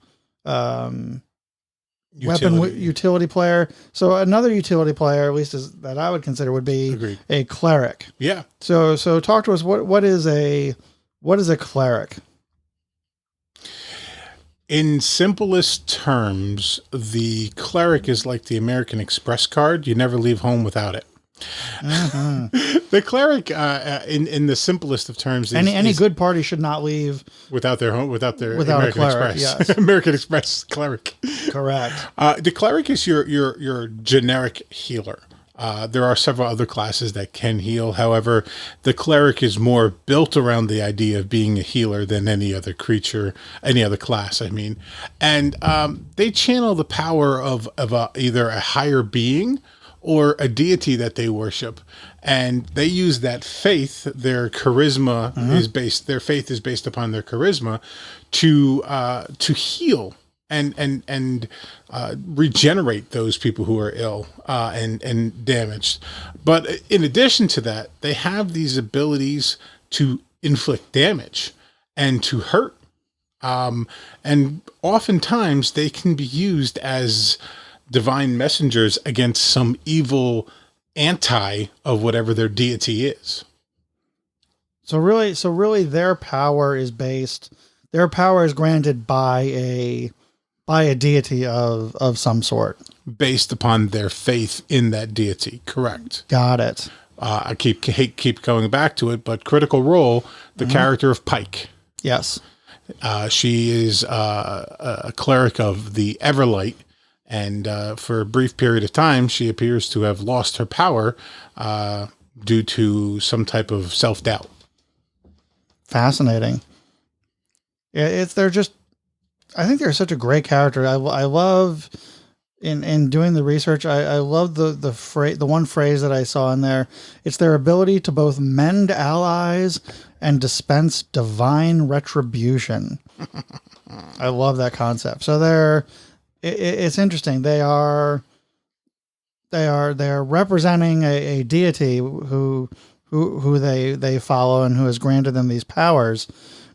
Speaker 2: utility player. So another utility player, at least that I would consider, would be
Speaker 3: Agreed.
Speaker 2: a cleric.
Speaker 3: Yeah.
Speaker 2: So talk to us. What is a cleric?
Speaker 3: In simplest terms, the cleric is like the American Express card. You never leave home without it. The cleric, in the simplest of terms, is
Speaker 2: any good party should not leave
Speaker 3: without their
Speaker 2: without
Speaker 3: American
Speaker 2: a cleric.
Speaker 3: Express.
Speaker 2: Yes.
Speaker 3: American Express cleric.
Speaker 2: Correct.
Speaker 3: The cleric is your generic healer. There are several other classes that can heal. However, the cleric is more built around the idea of being a healer than any other creature, any other class, I mean. And they channel the power of either a higher being or a deity that they worship. And they use that faith, their charisma their faith is based upon their charisma to heal and regenerate those people who are ill and damaged. But in addition to that, they have these abilities to inflict damage and to hurt. And oftentimes they can be used as divine messengers against some evil anti of whatever their deity is.
Speaker 2: So really their power is granted by a deity of some sort.
Speaker 3: Based upon their faith in that deity. Correct.
Speaker 2: Got it.
Speaker 3: I keep going back to it, but Critical Role, the character of Pike.
Speaker 2: Yes.
Speaker 3: She is a cleric of the Everlight, and for a brief period of time, she appears to have lost her power due to some type of self-doubt.
Speaker 2: Fascinating. I think they're such a great character. I love in doing the research. I love the one phrase that I saw in there. It's their ability to both mend allies and dispense divine retribution. I love that concept. So it's interesting. They are representing a deity who they follow and who has granted them these powers,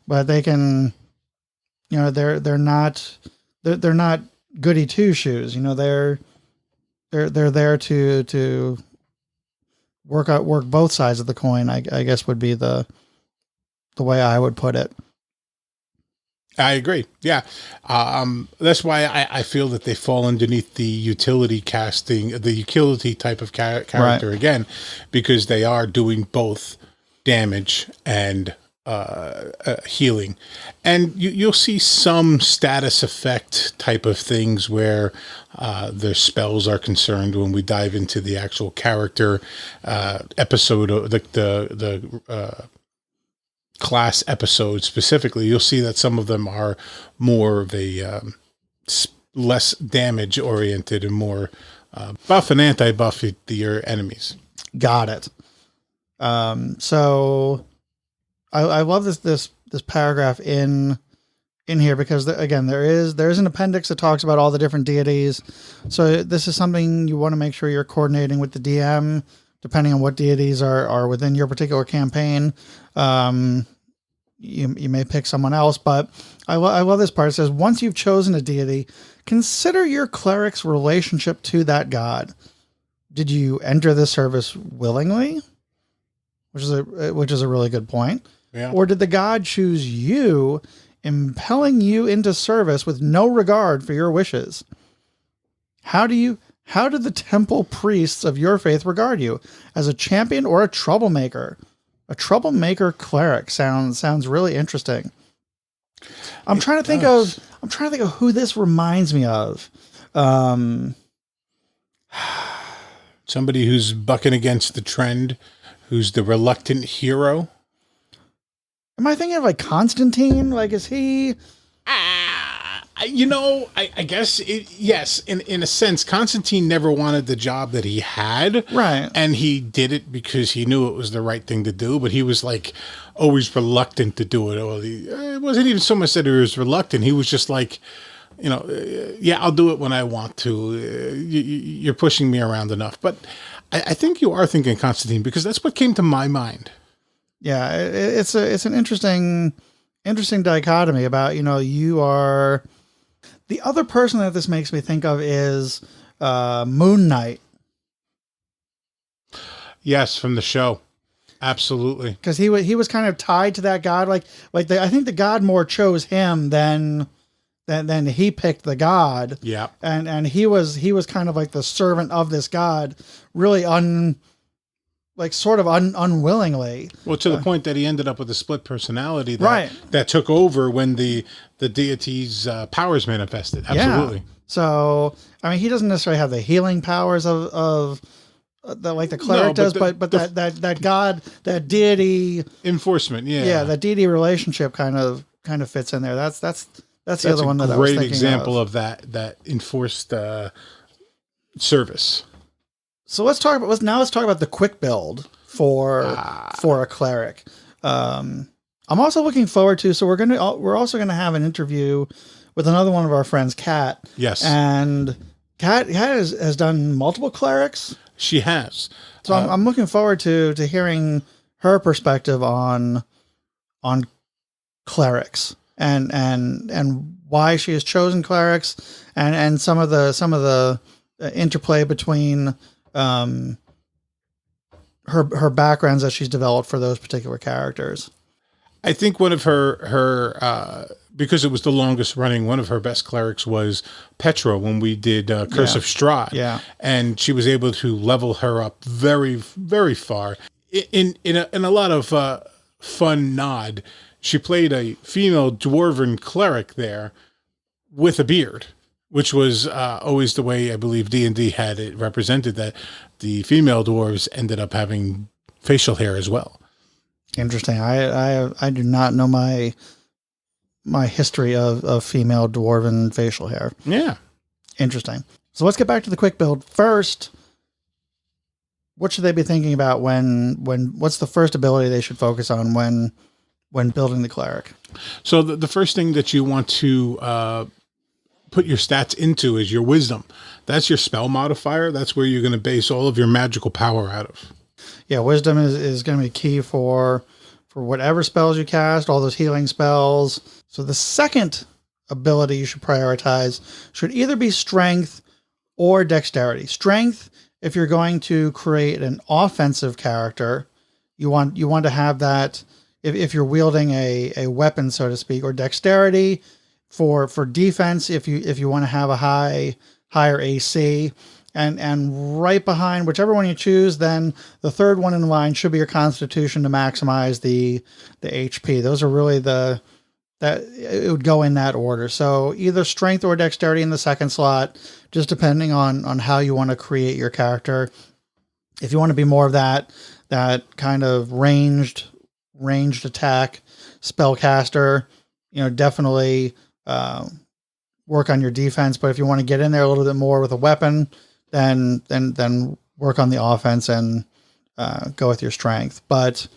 Speaker 2: but they can, they're not goody two shoes. They're there to work both sides of the coin. I guess would be the way I would put it.
Speaker 3: I agree. Yeah. That's why I feel that they fall underneath the utility casting, the utility type of character
Speaker 2: Right.
Speaker 3: again, because they are doing both damage and healing. And you'll see some status effect type of things where their spells are concerned when we dive into the actual character episode, the class episode specifically. You'll see that some of them are more of a less damage oriented and more buff and anti-buff your enemies.
Speaker 2: Got it. So I love this paragraph in here because again, there's an appendix that talks about all the different deities. So this is something you want to make sure you're coordinating with the DM, depending on what deities are within your particular campaign. You may pick someone else, but I love this part. It says, once you've chosen a deity, consider your cleric's relationship to that god. Did you enter the service willingly? Which is a really good point.
Speaker 3: Yeah.
Speaker 2: Or did the god choose you, impelling you into service with no regard for your wishes? How do the temple priests of your faith regard you? As a champion or a troublemaker? A troublemaker cleric sounds really interesting. I'm trying to think of who this reminds me of.
Speaker 3: Somebody who's bucking against the trend, who's the reluctant hero.
Speaker 2: Am I thinking of like Constantine? Like, is he?
Speaker 3: I guess yes, in a sense, Constantine never wanted the job that he had.
Speaker 2: Right.
Speaker 3: And he did it because he knew it was the right thing to do, but he was like always reluctant to do it. Or it wasn't even so much that he was reluctant. He was just like, yeah, I'll do it when I want to. You're pushing me around enough. But I think you are thinking Constantine, because that's what came to my mind.
Speaker 2: Yeah, it's an interesting dichotomy about, you are the other person that this makes me think of is Moon Knight.
Speaker 3: Yes, from the show. Absolutely.
Speaker 2: Because he was kind of tied to that god. I think the god more chose him than he picked the god.
Speaker 3: Yeah.
Speaker 2: And he was kind of like the servant of this god, really unwillingly.
Speaker 3: Well, to the point that he ended up with a split personality
Speaker 2: Right.
Speaker 3: that took over when the deity's powers manifested. Absolutely.
Speaker 2: Yeah. So, I mean, he doesn't necessarily have the healing powers of like the cleric does, but that god, that deity
Speaker 3: enforcement. Yeah.
Speaker 2: Yeah. That deity relationship kind of fits in there. That's the other one that I was thinking of.
Speaker 3: Great example of that enforced service.
Speaker 2: So let's talk about the quick build for a cleric. I'm also looking forward to. So we're also gonna have an interview with another one of our friends, Kat.
Speaker 3: Yes,
Speaker 2: and Kat has done multiple clerics.
Speaker 3: She has.
Speaker 2: So I'm looking forward to hearing her perspective on clerics and why she has chosen clerics and some of the interplay between her backgrounds that she's developed for those particular characters.
Speaker 3: I think one of her because it was the longest running, one of her best clerics was Petra when we did Curse of Strahd.
Speaker 2: Yeah.
Speaker 3: And she was able to level her up very, very far. In a lot of fun nod, she played a female dwarven cleric there with a beard, which was always the way I believe D&D had it represented, that the female dwarves ended up having facial hair as well.
Speaker 2: Interesting. I do not know my history of female dwarven facial hair.
Speaker 3: Yeah.
Speaker 2: Interesting. So let's get back to the quick build. First, what should they be thinking about what's the first ability they should focus on when building the cleric?
Speaker 3: So the first thing that you want to put your stats into is your wisdom. That's your spell modifier. That's where you're going to base all of your magical power out of.
Speaker 2: Yeah, wisdom is going to be key for whatever spells you cast, all those healing spells. So the second ability you should prioritize should either be strength or dexterity. Strength, if you're going to create an offensive character, you want to have that if you're wielding a weapon, so to speak, or dexterity for defense if you want to have a higher AC. And right behind whichever one you choose, then the third one in line should be your constitution to maximize the HP. Those are really that it would go in that order. So either strength or dexterity in the second slot, just depending on how you want to create your character. If you want to be more of that kind of ranged attack spellcaster, definitely work on your defense. But if you want to get in there a little bit more with a weapon, then work on the offense and go with your strength. But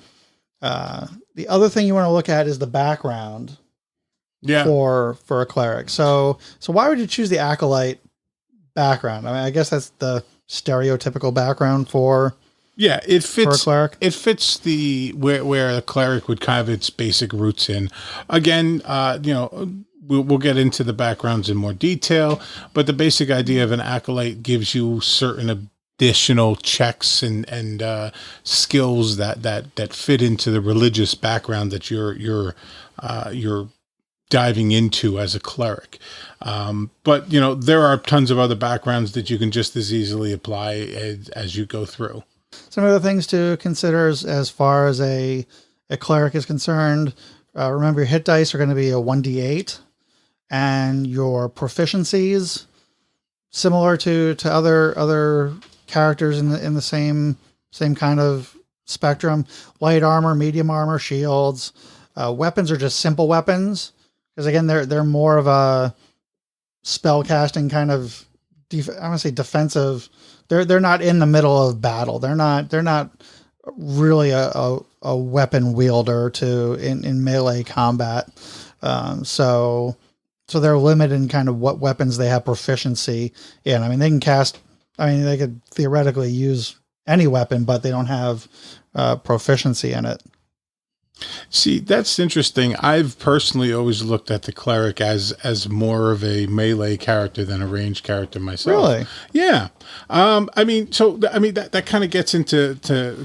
Speaker 2: the other thing you want to look at is the background.
Speaker 3: Yeah.
Speaker 2: For a cleric. So why would you choose the acolyte background? I mean, I guess that's the stereotypical background for
Speaker 3: it fits
Speaker 2: for a cleric.
Speaker 3: It fits the where a cleric would kind of its basic roots in. Again, we'll get into the backgrounds in more detail, but the basic idea of an acolyte gives you certain additional checks and skills that fit into the religious background that you're diving into as a cleric. But there are tons of other backgrounds that you can just as easily apply as you go through.
Speaker 2: Some other things to consider as far as a cleric is concerned. Remember, your hit dice are going to be a 1d8. And your proficiencies, similar to other characters in the same kind of spectrum, light armor, medium armor, shields, weapons are just simple weapons because again they're more of a spell casting kind of I want to say defensive. They're not in the middle of battle. They're not really a weapon wielder in melee combat. So they're limited in kind of what weapons they have proficiency in. I mean, they could theoretically use any weapon, but they don't have proficiency in it.
Speaker 3: See, that's interesting. I've personally always looked at the cleric as more of a melee character than a ranged character myself.
Speaker 2: Really?
Speaker 3: Yeah. That kind of gets into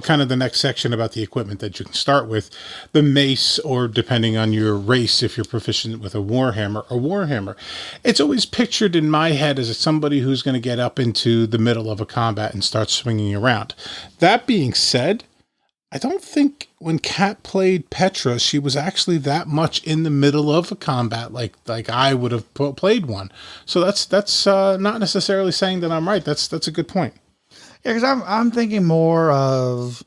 Speaker 3: kind of the next section about the equipment that you can start with. The mace, or depending on your race, if you're proficient with a warhammer. It's always pictured in my head as somebody who's going to get up into the middle of a combat and start swinging around. That being said, I don't think when Kat played Petra, she was actually that much in the middle of a combat like I would have played one. So that's not necessarily saying that I'm right. That's a good point.
Speaker 2: Yeah, because I'm thinking more of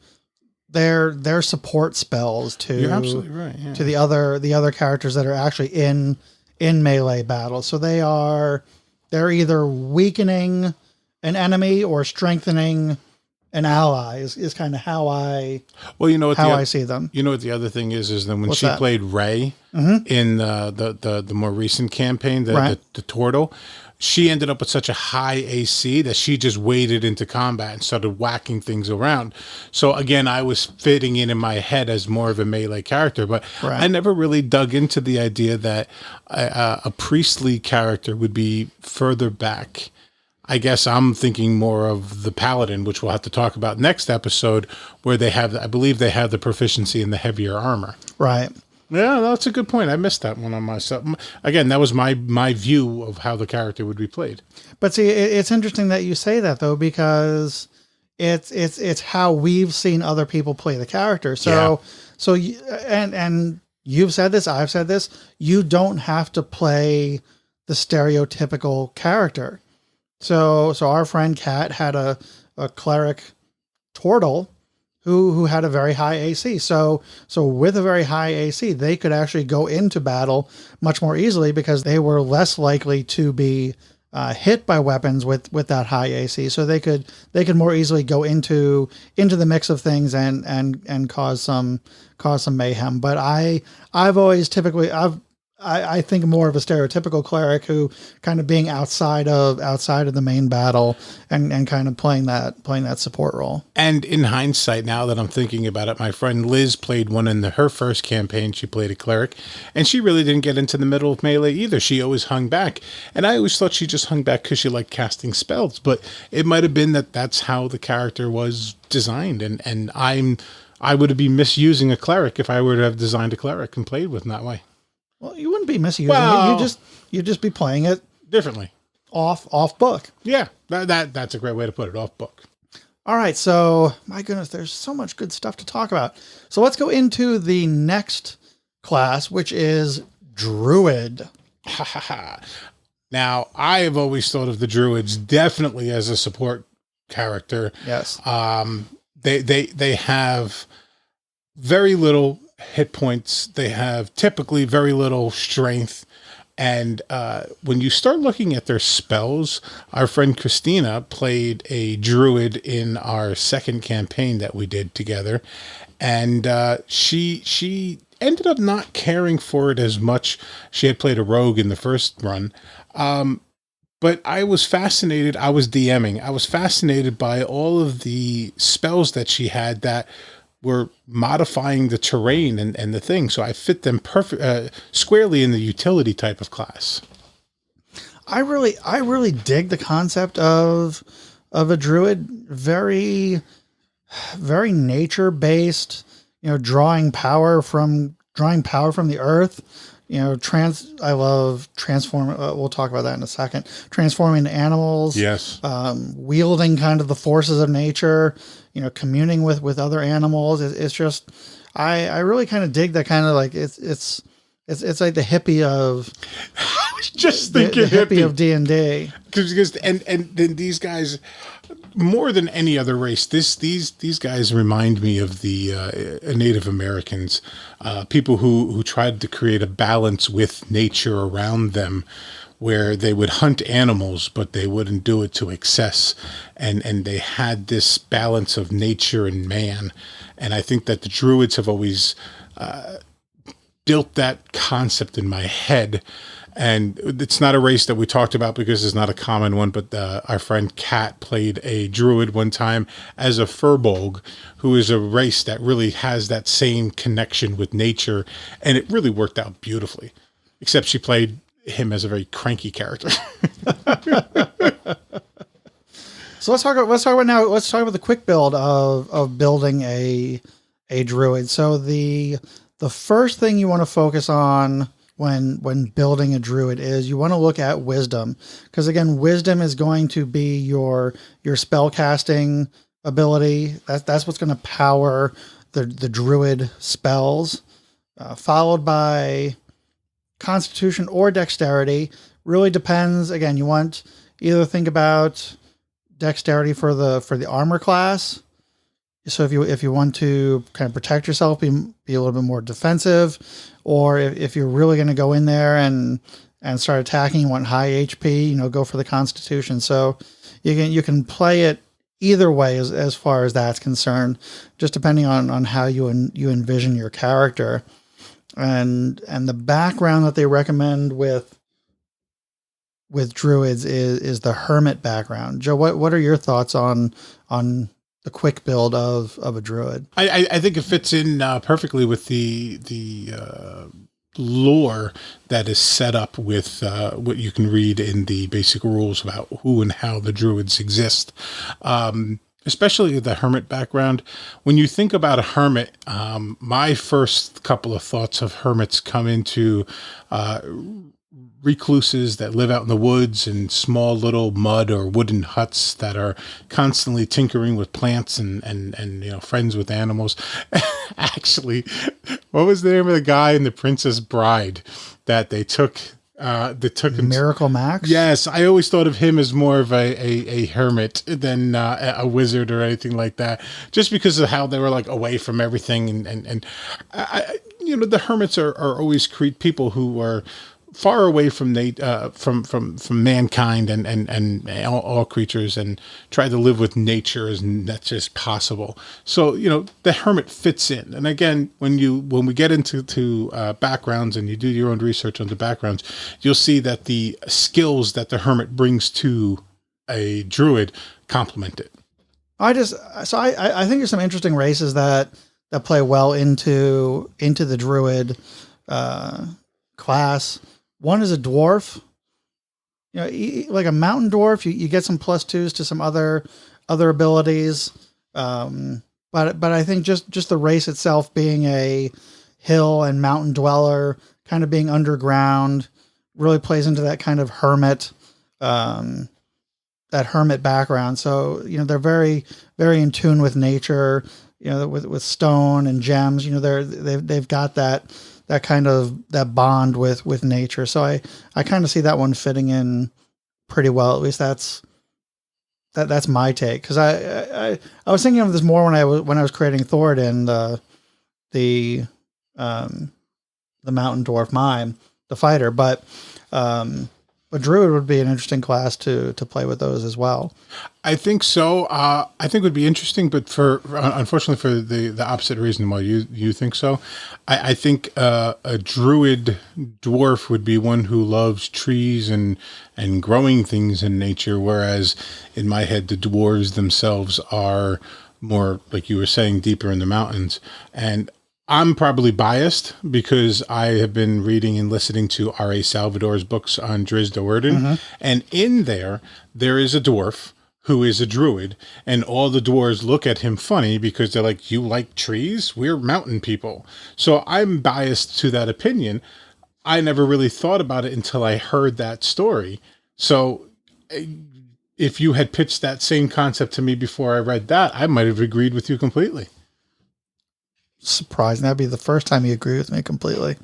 Speaker 2: their support spells to
Speaker 3: You're absolutely right. Yeah.
Speaker 2: to the other characters that are actually in melee battle. So they're either weakening an enemy or strengthening an ally is kind of how I see them.
Speaker 3: You know what the other thing is then when
Speaker 2: What's
Speaker 3: she
Speaker 2: that?
Speaker 3: played Rey in the more recent campaign, the Turtle, she ended up with such a high AC that she just waded into combat and started whacking things around. So again, I was fitting in my head as more of a melee character, but I never really dug into the idea that a priestly character would be further back. I guess I'm thinking more of the Paladin, which we'll have to talk about next episode, where I believe they have the proficiency in the heavier armor.
Speaker 2: Right.
Speaker 3: Yeah, that's a good point. I missed that one on myself. Again, that was my view of how the character would be played.
Speaker 2: But see, it's interesting that you say that though, because it's how we've seen other people play the character. And you've said this, I've said this. You don't have to play the stereotypical character. So our friend Kat had a cleric Turtle who had a very high AC. So with a very high AC, they could actually go into battle much more easily because they were less likely to be hit by weapons with that high AC. So they could more easily go into the mix of things and cause some mayhem. But I've always typically I think more of a stereotypical cleric who kind of being outside of the main battle and kind of playing that support role.
Speaker 3: And in hindsight, now that I'm thinking about it, my friend Liz played one in her first campaign. She played a cleric, and she really didn't get into the middle of melee either. She always hung back, and I always thought she just hung back because she liked casting spells. But it might have been that's how the character was designed, and I would be misusing a cleric if I were to have designed a cleric and played with in that way.
Speaker 2: Well, you wouldn't be misusing it. You'd just be playing it
Speaker 3: differently,
Speaker 2: off book.
Speaker 3: Yeah, that's a great way to put it, off book.
Speaker 2: All right, so my goodness, there's so much good stuff to talk about. So let's go into the next class, which is Druid.
Speaker 3: Now, I have always thought of the Druids definitely as a support character.
Speaker 2: Yes.
Speaker 3: They have very little hit points. They have typically very little strength. And when you start looking at their spells, our friend Christina played a druid in our second campaign that we did together. And she ended up not caring for it as much. She had played a rogue in the first run. But I was fascinated. I was DMing. I was fascinated by all of the spells that she had that were modifying the terrain and the thing. So I fit them squarely in the utility type of class.
Speaker 2: I really dig the concept of a druid. Very, very nature based, drawing power from the earth, I love transform. We'll talk about that in a second. Transforming into animals. Yes. Wielding kind of the forces of nature, communing with other animals. It's just, I really kind of dig that kind of like, it's like the hippie of,
Speaker 3: I was just thinking
Speaker 2: the hippie of D&D.
Speaker 3: Because and then these guys, more than any other race, these guys remind me of the Native Americans, people who tried to create a balance with nature around them, where they would hunt animals, but they wouldn't do it to excess, and they had this balance of nature and man. And I think that the Druids have always built that concept in my head. And it's not a race that we talked about because it's not a common one, but our friend Kat played a druid one time as a furbolg, who is a race that really has that same connection with nature, and it really worked out beautifully, except she played him as a very cranky character.
Speaker 2: So let's talk about the quick build of building a druid. So the first thing you want to focus on when building a druid is you want to look at wisdom, because again, wisdom is going to be your spell casting ability. That's what's going to power the druid spells, followed by constitution or dexterity. Really depends. Again, you want either think about dexterity for the armor class. So if you want to kind of protect yourself, be a little bit more defensive, or if you're really going to go in there and start attacking, you want high HP, go for the constitution. So you can play it either way as far as that's concerned, just depending on how you envision your character. And the background that they recommend with druids is the hermit background. Joe, what are your thoughts on the quick build of a druid?
Speaker 3: I think it fits in perfectly with the lore that is set up with what you can read in the basic rules about who and how the druids exist. Especially the hermit background. When you think about a hermit, my first couple of thoughts of hermits come into recluses that live out in the woods in small little mud or wooden huts that are constantly tinkering with plants and friends with animals. Actually, what was the name of the guy in The Princess Bride that they took him?
Speaker 2: Miracle Max?
Speaker 3: Yes, I always thought of him as more of a hermit than a wizard or anything like that, just because of how they were like away from everything. And the hermits are always people who are far away from mankind and all creatures, and try to live with nature as much as possible. So the hermit fits in. And again, when we get into backgrounds and you do your own research on the backgrounds, you'll see that the skills that the hermit brings to a druid complement it.
Speaker 2: I think there's some interesting races that play well into the druid class. One is a dwarf, like a mountain dwarf. You get some +2s to some other abilities, but I think just the race itself being a hill and mountain dweller, kind of being underground, really plays into that kind of hermit, that hermit background. So they're very very in tune with nature. With stone and gems. They've got that kind of that bond with nature. So I kind of see that one fitting in pretty well. At least that's my take. Cause I was thinking of this more when I was creating Thoradin, the mountain dwarf mime, the fighter, but druid would be an interesting class to play with those as well.
Speaker 3: I think so. I think it would be interesting, but unfortunately for the opposite reason why you think so. I think a druid dwarf would be one who loves trees and growing things in nature, whereas in my head the dwarves themselves are more, like you were saying, deeper in the mountains. And I'm probably biased because I have been reading and listening to R.A. Salvador's books on Drizzt Do'Urden. Mm-hmm. And in there is a dwarf who is a druid, and all the dwarves look at him funny because they're like, you like trees? We're mountain people. So I'm biased to that opinion. I never really thought about it until I heard that story. So if you had pitched that same concept to me before I read that, I might have agreed with you completely.
Speaker 2: Surprising. That'd be the first time you agree with me completely.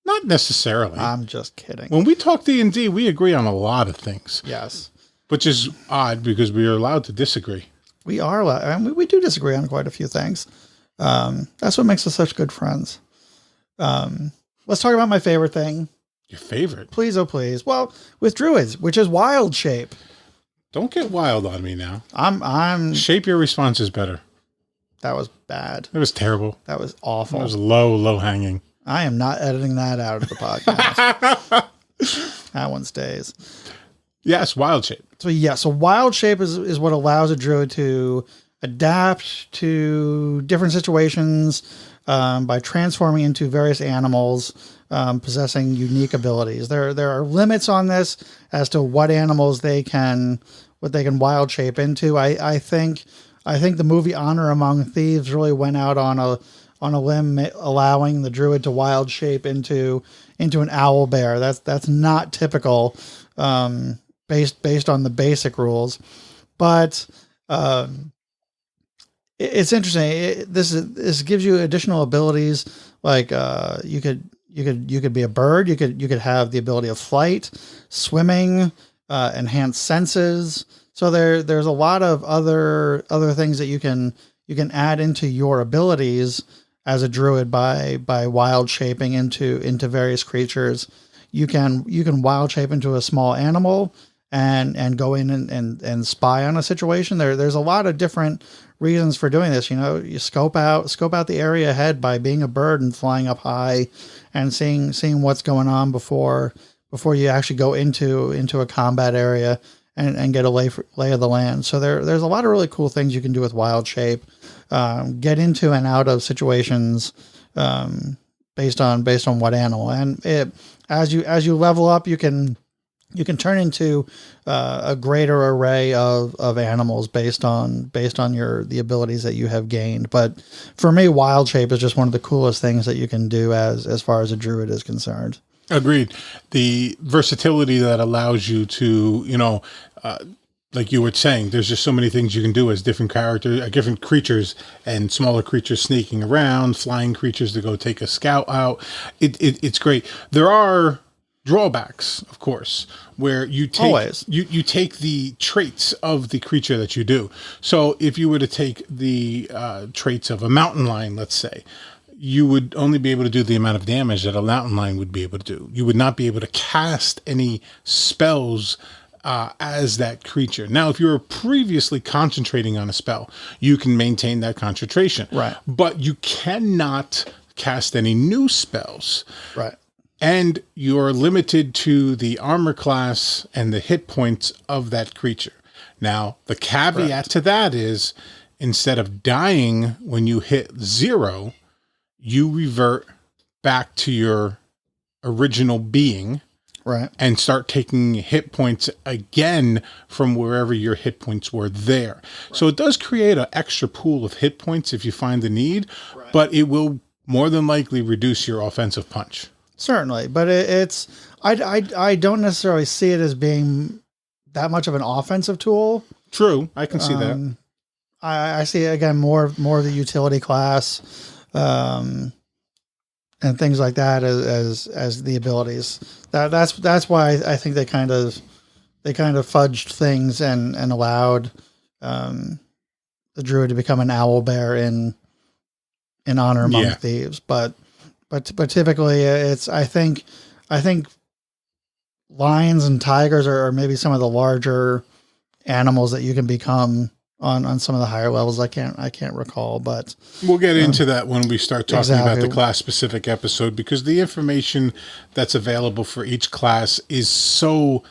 Speaker 3: Not necessarily.
Speaker 2: I'm just kidding.
Speaker 3: When we talk D&D, we agree on a lot of things.
Speaker 2: Yes.
Speaker 3: Which is odd because we are allowed to disagree.
Speaker 2: We are allowed. I mean, we do disagree on quite a few things. That's what makes us such good friends. Let's talk about my favorite thing.
Speaker 3: Your favorite?
Speaker 2: Please, oh please. Well, with druids, which is wild shape.
Speaker 3: Don't get wild on me now.
Speaker 2: I'm
Speaker 3: Shape your responses better.
Speaker 2: That was bad.
Speaker 3: It was terrible.
Speaker 2: That was awful.
Speaker 3: It was low hanging.
Speaker 2: I am not editing that out of the podcast. That one stays.
Speaker 3: Yes, wild shape.
Speaker 2: So wild shape is what allows a druid to adapt to different situations by transforming into various animals possessing unique abilities. There are limits on this as to what animals they can wild shape into. I think the movie Honor Among Thieves really went out on a limb, allowing the druid to wild shape into an owl bear. That's not typical, based on the basic rules, but it's interesting. This gives you additional abilities, like you could be a bird. You could have the ability of flight, swimming, enhanced senses. So there's a lot of other things that you can add into your abilities as a druid by wild shaping into various creatures. You can wild shape into a small animal and go in and spy on a situation. There's a lot of different reasons for doing this. You scope out the area ahead by being a bird and flying up high and seeing what's going on before you actually go into a combat area and get a lay of the land. So there's a lot of really cool things you can do with wild shape. Get into and out of situations based on what animal. And as you level up, you can turn into a greater array of animals based on the abilities that you have gained. But for me, wild shape is just one of the coolest things that you can do as far as a druid is concerned.
Speaker 3: Agreed. The versatility that allows you to, like you were saying, there's just so many things you can do as different characters, different creatures, and smaller creatures sneaking around, flying creatures to go take a scout out. It's great. There are drawbacks, of course, where you take
Speaker 2: Always.
Speaker 3: you take the traits of the creature that you do. So if you were to take the traits of a mountain lion, let's say, you would only be able to do the amount of damage that a mountain lion would be able to do. You would not be able to cast any spells as that creature. Now, if you were previously concentrating on a spell, you can maintain that concentration.
Speaker 2: Right.
Speaker 3: But you cannot cast any new spells.
Speaker 2: Right.
Speaker 3: And you're limited to the armor class and the hit points of that creature. Now, the caveat to that is, instead of dying when you hit 0, you revert back to your original being.
Speaker 2: Right.
Speaker 3: And start taking hit points again from wherever your hit points were there. Right. So it does create an extra pool of hit points if you find the need, but it will more than likely reduce your offensive punch. Certainly,
Speaker 2: but I don't necessarily see it as being that much of an offensive tool.
Speaker 3: True, I can see that.
Speaker 2: I see, again, more of the utility class, and things like that as the abilities. That's why I think they kind of fudged things and allowed the druid to become an owl bear in Honor Among Thieves, but typically it's I think lions and tigers are maybe some of the larger animals that you can become on some of the higher levels. I can't recall, but
Speaker 3: we'll get into that when we start talking about the class specific episode, because the information that's available for each class is so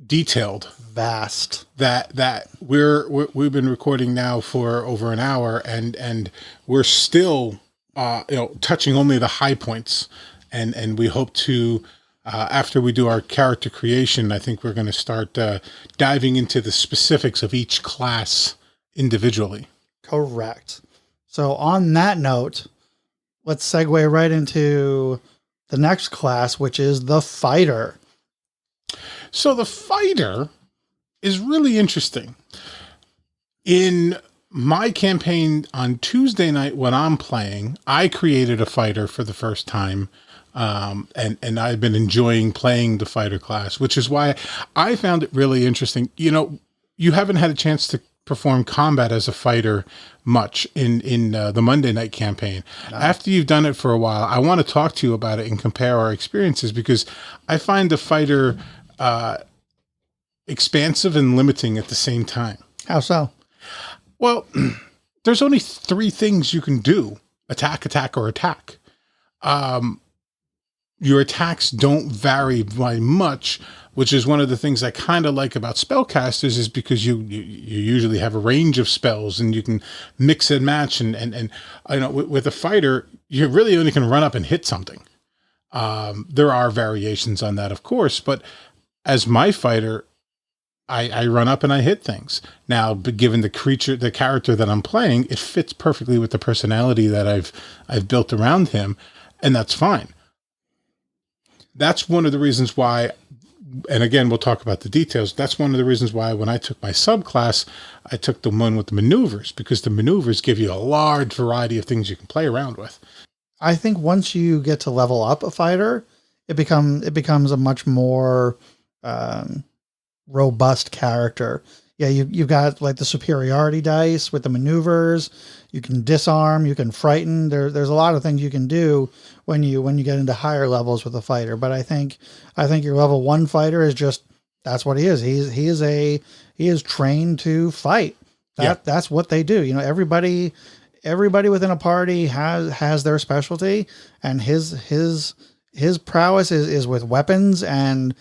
Speaker 3: detailed,
Speaker 2: vast,
Speaker 3: that we've been recording now for over an hour and we're still touching only the high points, and we hope to after we do our character creation, I think we're going to start diving into the specifics of each class individually.
Speaker 2: Correct. So on that note, let's segue right into the next class, which is the fighter.
Speaker 3: So the fighter is really interesting. In my campaign on Tuesday night when I'm playing, I created a fighter for the first time. And I've been enjoying playing the fighter class, which is why I found it really interesting. You haven't had a chance to perform combat as a fighter much in the Monday night campaign. No. After you've done it for a while, I want to talk to you about it and compare our experiences, because I find the fighter expansive and limiting at the same time.
Speaker 2: How so?
Speaker 3: Well, there's only 3 things you can do: attack, or attack. your attacks don't vary by much, which is one of the things I kind of like about spellcasters, is because you usually have a range of spells and you can mix and match. And you know, with a fighter, you really only can run up and hit something. There are variations on that, of course, but as my fighter, I run up and I hit things. Now, given the character that I'm playing, it fits perfectly with the personality that I've built around him, and that's fine. That's one of the reasons why, and again, we'll talk about the details. That's one of the reasons why when I took my subclass, I took the one with the maneuvers, because the maneuvers give you a large variety of things you can play around with.
Speaker 2: I think once you get to level up a fighter, it becomes a much more robust character. Yeah, you've got like the superiority dice with the maneuvers. You can disarm, you can frighten. There's a lot of things you can do when you get into higher levels with a fighter. But I think your level 1 fighter is just, that's what he is. He is trained to fight. That's what they do. You know, everybody within a party has their specialty, and his prowess is with weapons and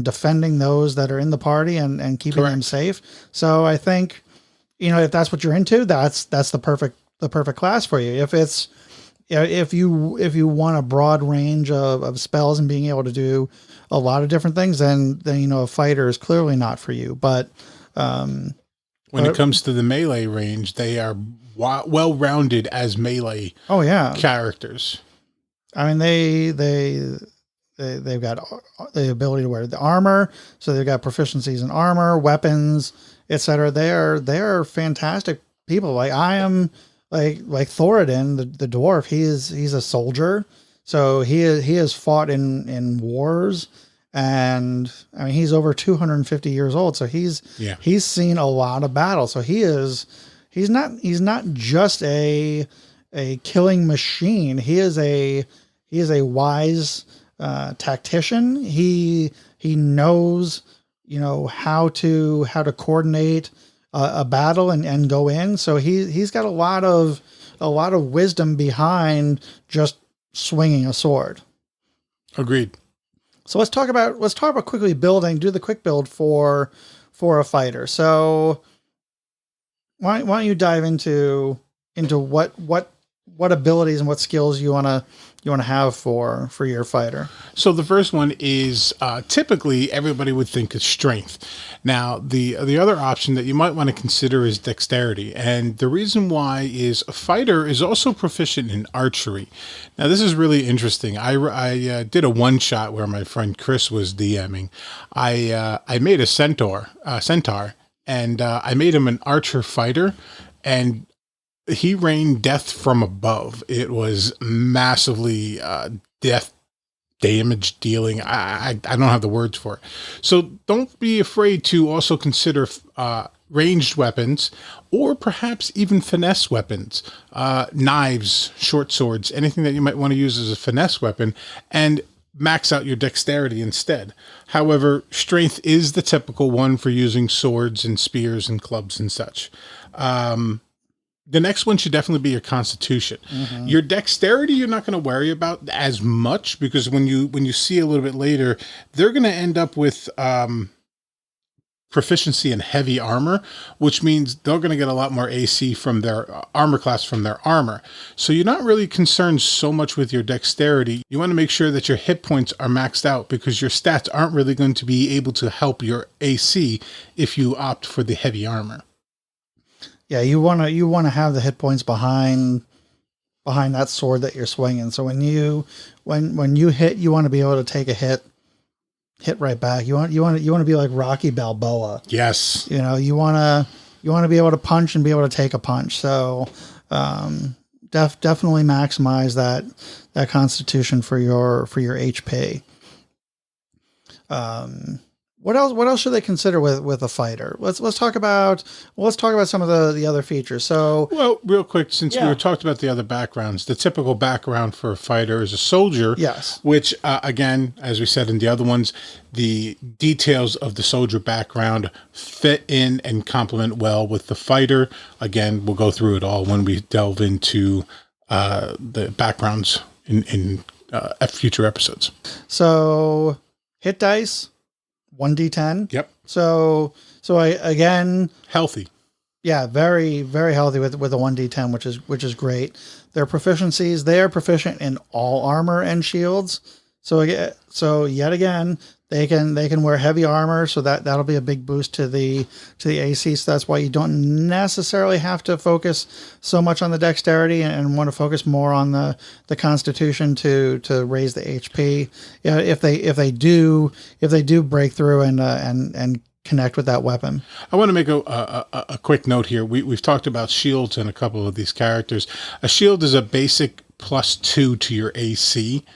Speaker 2: defending those that are in the party and keeping them safe. So I think, you know, if that's what you're into, that's the perfect class for you. If it's, if you want a broad range of spells and being able to do a lot of different things, then you know, a fighter is clearly not for you. But
Speaker 3: when it comes to the melee range, they are well-rounded as melee characters.
Speaker 2: I mean, they've got the ability to wear the armor, so they've got proficiencies in armor, weapons, etc. They are fantastic people. Like I am, like Thoradin, the dwarf. He's a soldier, so he has fought in wars, and I mean he's over 250 years old, so he's seen a lot of battle. So he's not just a killing machine. He is a wise tactician. He knows, you know, how to coordinate a battle and go in. So he's got a lot of wisdom behind just swinging a sword.
Speaker 3: Agreed.
Speaker 2: So let's talk about quickly building. Do the quick build for a fighter. So why don't you dive into what abilities and what skills you want to have for your fighter?
Speaker 3: So the first one is typically everybody would think is strength. Now the other option that you might want to consider is dexterity, and the reason why is a fighter is also proficient in archery. Now this is really interesting. I did a one shot where my friend Chris was DMing. I made a centaur, and I made him an archer fighter, and he rained death from above. It was massively death damage dealing. I don't have the words for it. So don't be afraid to also consider ranged weapons, or perhaps even finesse weapons, knives, short swords, anything that you might want to use as a finesse weapon, and max out your dexterity instead. However, strength is the typical one for using swords and spears and clubs and such. The next one should definitely be your constitution. Mm-hmm. Your dexterity, you're not going to worry about as much, because when you see a little bit later, they're going to end up with proficiency in heavy armor, which means they're going to get a lot more AC from their armor class from their armor. So you're not really concerned so much with your dexterity. You want to make sure that your hit points are maxed out, because your stats aren't really going to be able to help your AC if you opt for the heavy armor.
Speaker 2: Yeah, you want to have the hit points behind that sword that you're swinging. So when you hit, you want to be able to take a hit right back. You want to be like Rocky Balboa.
Speaker 3: Yes.
Speaker 2: You know, you want to be able to punch and be able to take a punch. So definitely maximize that constitution for your HP. What else should they consider with a fighter? Let's talk about some of the other features. So,
Speaker 3: well, real quick, since we were talking about the other backgrounds, the typical background for a fighter is a soldier.
Speaker 2: Yes.
Speaker 3: Which, again, as we said in the other ones, the details of the soldier background fit in and complement well with the fighter. Again, we'll go through it all when we delve into the backgrounds in future episodes.
Speaker 2: So hit dice, 1d10.
Speaker 3: Yep.
Speaker 2: So again,
Speaker 3: Healthy.
Speaker 2: yeah, very, very healthy with a 1d10, which is great. Their proficiencies, they are proficient in all armor and shields. So yet again, they can wear heavy armor, so that'll be a big boost to the AC. So that's why you don't necessarily have to focus so much on the dexterity and want to focus more on the constitution to raise the HP. Yeah, if they do break through and connect with that weapon.
Speaker 3: I want to make a quick note here. We've talked about shields in a couple of these characters. A shield is a basic +2 to your AC.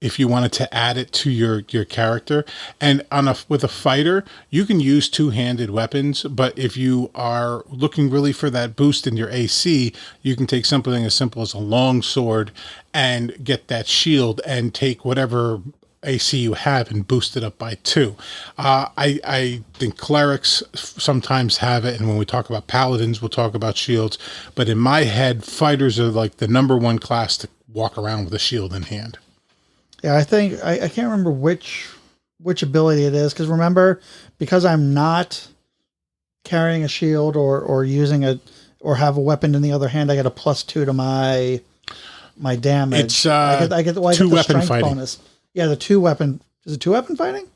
Speaker 3: If you wanted to add it to your character, and with a fighter, you can use two-handed weapons, but if you are looking really for that boost in your AC, you can take something as simple as a long sword and get that shield and take whatever AC you have and boost it up by 2. I think clerics sometimes have it, and when we talk about paladins, we'll talk about shields, but in my head, fighters are like the number one class to walk around with a shield in hand.
Speaker 2: Yeah, I think I can't remember which ability it is, because I'm not carrying a shield or using or have a weapon in the other hand, I get a +2 to my damage.
Speaker 3: It's
Speaker 2: I get the
Speaker 3: two-weapon fighting
Speaker 2: bonus. Yeah, the 2-weapon. Is it 2-weapon fighting?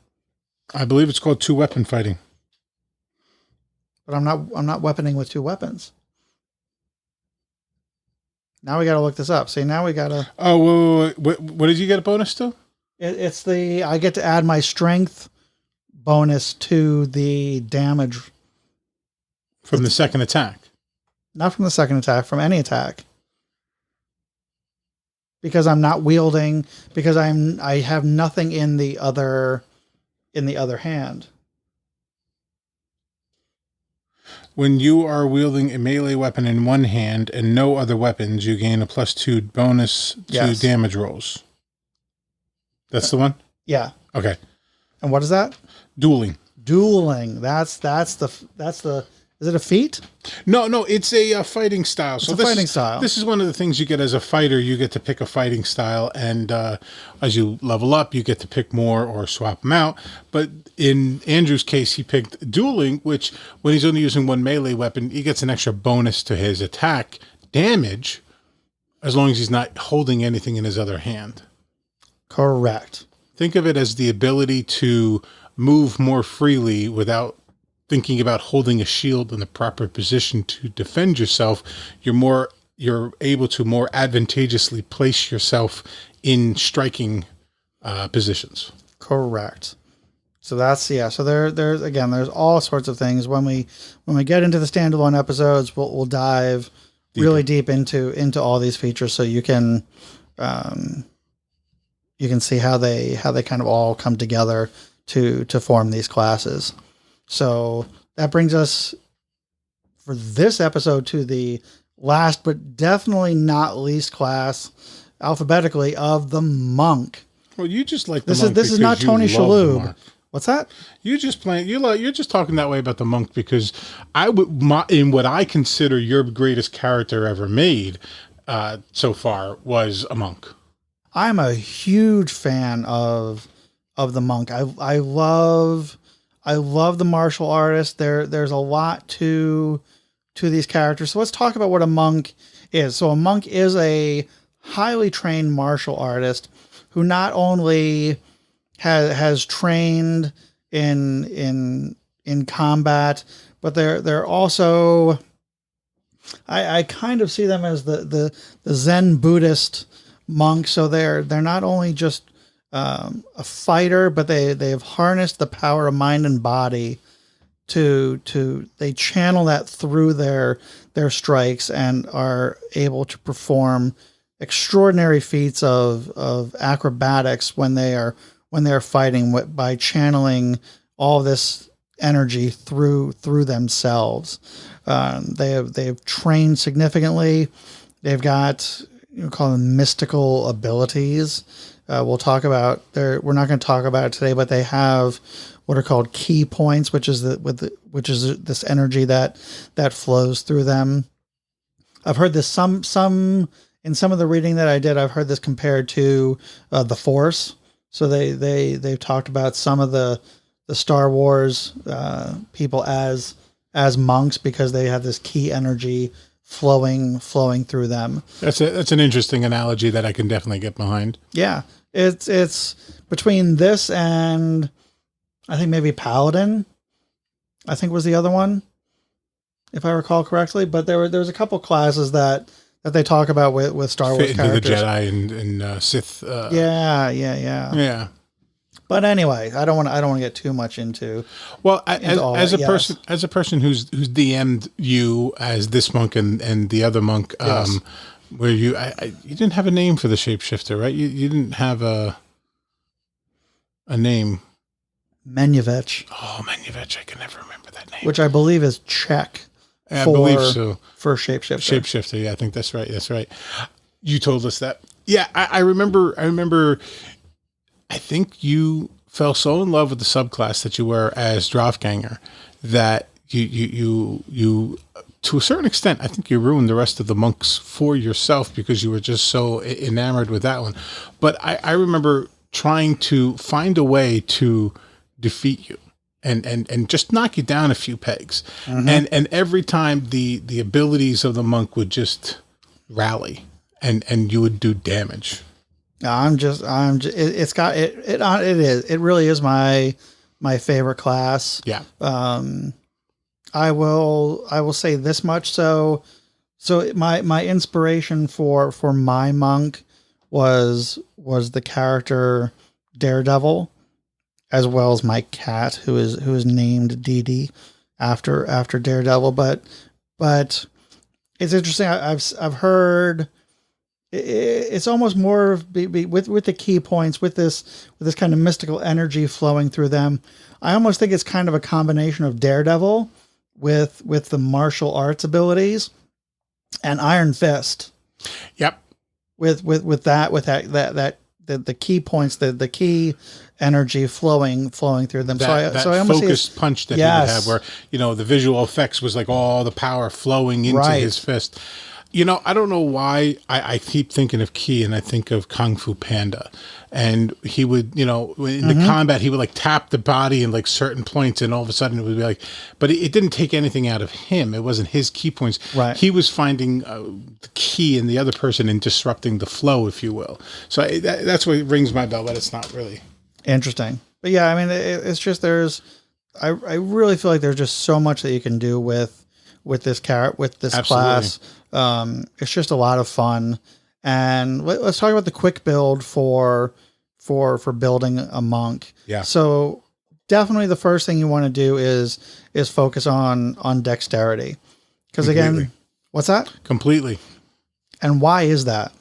Speaker 3: I believe it's called two-weapon fighting.
Speaker 2: But I'm not weaponing with 2 weapons. Now we got to look this up. See, now we got to...
Speaker 3: Oh, what did you get a bonus to?
Speaker 2: It's I get to add my strength bonus to the damage.
Speaker 3: From the second attack?
Speaker 2: Not from the second attack, from any attack. Because I'm not wielding, because I have nothing in the other hand.
Speaker 3: When you are wielding a melee weapon in one hand and no other weapons, you gain a +2 bonus to damage rolls. That's the one?
Speaker 2: Yeah.
Speaker 3: Okay.
Speaker 2: And what is that?
Speaker 3: Dueling.
Speaker 2: That's the is it a feat?
Speaker 3: No, it's a fighting style.
Speaker 2: It's a fighting style.
Speaker 3: This is one of the things you get as a fighter. You get to pick a fighting style, and as you level up, you get to pick more or swap them out. But in Andrew's case, he picked dueling, which when he's only using one melee weapon, he gets an extra bonus to his attack damage, as long as he's not holding anything in his other hand.
Speaker 2: Correct.
Speaker 3: Think of it as the ability to move more freely without thinking about holding a shield in the proper position to defend yourself. You're able to more advantageously place yourself in striking positions.
Speaker 2: Correct. So so there's all sorts of things. When we get into the standalone episodes, we'll dive really deep into all these features, so you can see how they kind of all come together to form these classes. So that brings us for this episode to the last, but definitely not least class alphabetically of the monk.
Speaker 3: Well, you just like
Speaker 2: the monk. This is not Tony Shalhoub. What's that?
Speaker 3: You're just talking that way about the monk because in what I consider your greatest character ever made so far was a monk.
Speaker 2: I'm a huge fan of the monk. I love the martial artist. There's a lot to these characters. So let's talk about what a monk is. So a monk is a highly trained martial artist who not only has trained in combat, but they're also, I kind of see them as the Zen Buddhist monk. So they're not only just a fighter, but they have harnessed the power of mind and body they channel that through their strikes and are able to perform extraordinary feats of acrobatics when they are fighting by channeling all this energy through themselves. They have trained significantly. They've got call them mystical abilities. We'll talk about we're not going to talk about it today, but they have what are called key points, which is this energy that flows through them. I've heard this in in some of the reading that I did, I've heard this compared to the Force. So they've talked about some of the Star Wars people as monks because they have this key energy flowing through them.
Speaker 3: That's an interesting analogy that I can definitely get behind.
Speaker 2: Yeah, it's between this and I think maybe Paladin, I think was the other one, if I recall correctly. But there was a couple classes that they talk about with Star Wars characters.
Speaker 3: The Jedi and Sith.
Speaker 2: Yeah. But anyway, I don't want to get too much into.
Speaker 3: Well, as a person who's DM'd you as this monk and the other monk,
Speaker 2: Yes.
Speaker 3: where you didn't have a name for the shapeshifter, right? You didn't have a name.
Speaker 2: Menyevich.
Speaker 3: Oh, Menyevich, I can never remember that name.
Speaker 2: Which I believe is Czech.
Speaker 3: I believe so.
Speaker 2: For shapeshifter.
Speaker 3: Shapeshifter, yeah, I think that's right. That's right. You told us that. Yeah, I remember. I think you fell so in love with the subclass that you were as Draftganger that you to a certain extent, I think you ruined the rest of the monks for yourself because you were just so enamored with that one. But I remember trying to find a way to defeat you and just knock you down a few pegs. Mm-hmm. And every time the abilities of the monk would just rally and you would do damage. It really is my favorite class. Yeah.
Speaker 2: I will say this much. So my inspiration for my monk was the character Daredevil, as well as my cat who is named Dee Dee after Daredevil. But it's interesting. I've heard it's almost more of with the key points with this kind of mystical energy flowing through them. I almost think it's kind of a combination of Daredevil with the martial arts abilities and Iron Fist.
Speaker 3: Yep.
Speaker 2: With that the key points, the key energy flowing through them.
Speaker 3: That
Speaker 2: so I almost
Speaker 3: focused punch that he would have where, the visual effects was like all the power flowing into his fist. I don't know why I keep thinking of Ki and I think of Kung Fu Panda. And he would, in the combat, he would like tap the body in like certain points and all of a sudden it would be like, but it didn't take anything out of him. It wasn't his key points.
Speaker 2: Right.
Speaker 3: He was finding the key in the other person and disrupting the flow, if you will. So that's what rings my bell, but it's not really. Interesting.
Speaker 2: But yeah, I mean, it's just I really feel like there's just so much that you can do with this class. It's just a lot of fun. And let's talk about the quick build for building a monk.
Speaker 3: Yeah.
Speaker 2: So definitely the first thing you want to do is focus on dexterity. Because again, what's that?
Speaker 3: Completely.
Speaker 2: And why is that?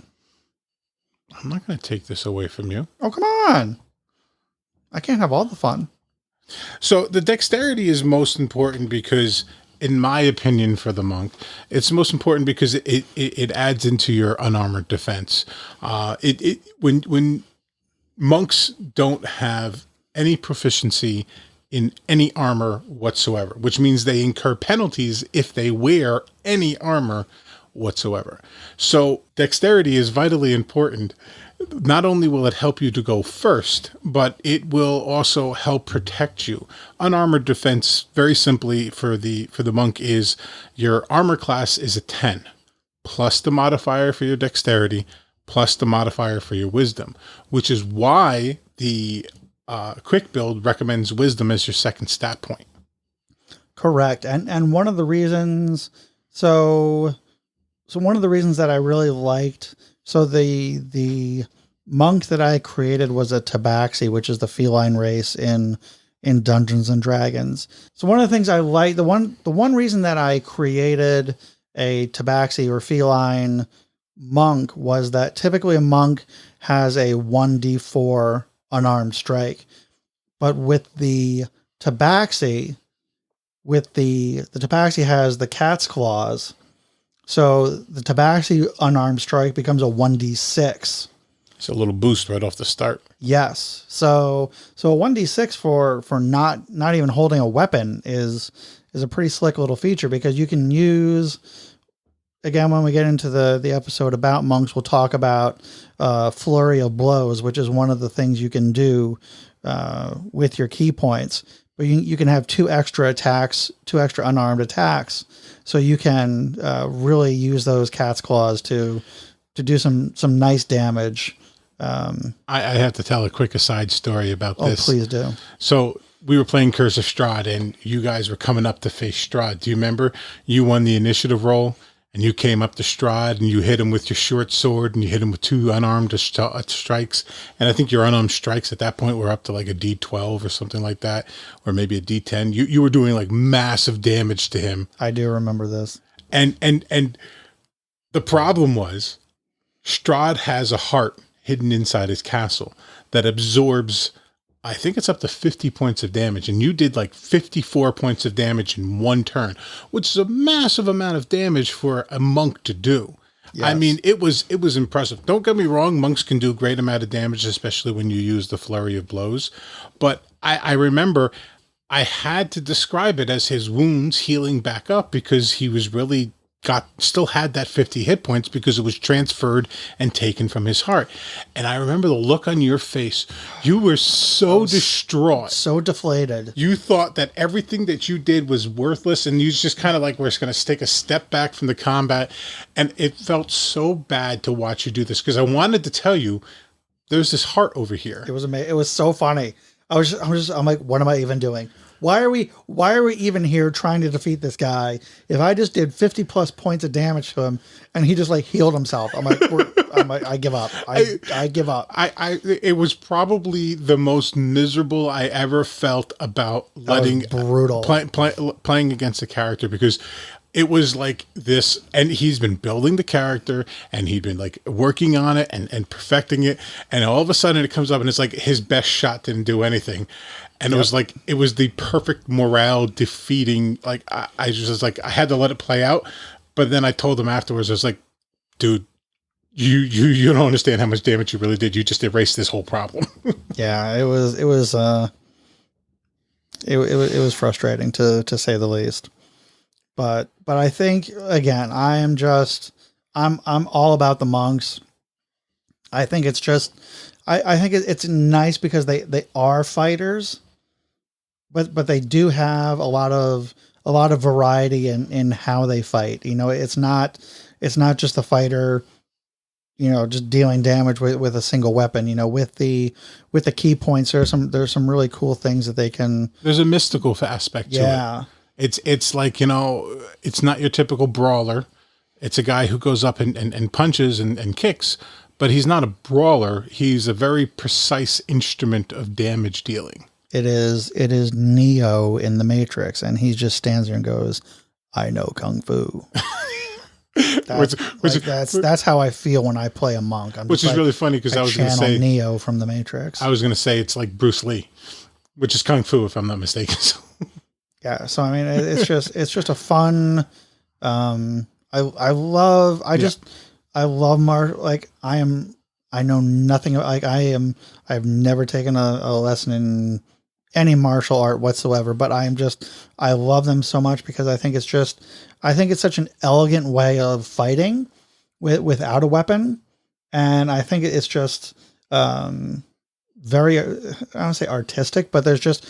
Speaker 3: I'm not going to take this away from you.
Speaker 2: Oh, come on. I can't have all the fun.
Speaker 3: So the dexterity is most important because, in my opinion, for the monk, it's most important because it adds into your unarmored defense. When monks don't have any proficiency in any armor whatsoever, which means they incur penalties if they wear any armor whatsoever. So dexterity is vitally important. Not only will it help you to go first, but it will also help protect you. Unarmored defense, very simply for the monk, is your armor class is a 10, plus the modifier for your dexterity, plus the modifier for your wisdom, which is why the quick build recommends wisdom as your second stat point.
Speaker 2: Correct. And one of the reasons, so one of the reasons that I really liked, so the monk that I created was a tabaxi, which is the feline race in Dungeons and Dragons. So one of the things I like, the one reason that I created a tabaxi or feline monk was that typically a monk has a 1d4 unarmed strike, but with the tabaxi, the tabaxi has the cat's claws. So the tabaxi unarmed strike becomes a 1d6.
Speaker 3: It's a little boost right off the start.
Speaker 2: Yes. So a 1d6 for not even holding a weapon is a pretty slick little feature because you can use again, when we get into the episode about monks, we'll talk about flurry of blows, which is one of the things you can do with your key points. But you can have 2 extra attacks, 2 extra unarmed attacks, so you can really use those cat's claws to do some nice damage.
Speaker 3: I have to tell a quick aside story about this.
Speaker 2: Oh, please do.
Speaker 3: So we were playing Curse of Strahd, and you guys were coming up to face Strahd. Do you remember? You won the initiative roll, and you came up to Strahd, and you hit him with your short sword, and you hit him with 2 unarmed strikes. And I think your unarmed strikes at that point were up to like a D12 or something like that, or maybe a D10. You were doing like massive damage to him.
Speaker 2: I do remember this.
Speaker 3: And the problem was Strahd has a heart hidden inside his castle that absorbs, I think it's up to 50 points of damage, and you did like 54 points of damage in 1 turn, which is a massive amount of damage for a monk to do. Yes. I mean, it was impressive. Don't get me wrong, monks can do a great amount of damage, especially when you use the flurry of blows. But I remember I had to describe it as his wounds healing back up, because he was really still had that 50 hit points because it was transferred and taken from his heart. And I remember the look on your face. You were so distraught.
Speaker 2: So deflated.
Speaker 3: You thought that everything that you did was worthless, and you just kind of like, we're just going to take a step back from the combat. And it felt so bad to watch you do this, because I wanted to tell you there's this heart over here.
Speaker 2: It was amazing. It was so funny. I'm like, what am I even doing? Why are we even here trying to defeat this guy? If I just did 50 plus points of damage to him and he just like healed himself, I'm like, I give up. I give up.
Speaker 3: It was probably the most miserable I ever felt about
Speaker 2: brutal
Speaker 3: playing against a character, because it was like this, and he's been building the character, and he'd been like working on it and perfecting it, and all of a sudden it comes up and it's like his best shot didn't do anything. And It was like, it was the perfect morale defeating. Like, I just was like, I had to let it play out. But then I told him afterwards, I was like, dude, you don't understand how much damage you really did. You just erased this whole problem.
Speaker 2: Yeah, it was frustrating to say the least. But I think, again, I'm all about the monks. I think it's just, I think it's nice because they are fighters. But they do have a lot of variety in how they fight. You know, it's not just the fighter, you know, just dealing damage with a single weapon. You know, with the key points, there's some really cool things that they can.
Speaker 3: There's a mystical aspect to it. It's like, you know, it's not your typical brawler. It's a guy who goes up and punches and kicks, but he's not a brawler. He's a very precise instrument of damage dealing.
Speaker 2: It is Neo in the Matrix, and he just stands there and goes, "I know kung fu." That's how I feel when I play a monk.
Speaker 3: Which is really funny, because I was going to say
Speaker 2: Neo from the Matrix.
Speaker 3: I was going to say it's like Bruce Lee, which is kung fu, if I'm not mistaken.
Speaker 2: Yeah, so I mean, it's just a fun. I love I know nothing. Like I've never taken a lesson in any martial art whatsoever, but I love them so much, because I think it's such an elegant way of fighting without a weapon. And I think it's just, very, I don't want to say artistic, but there's just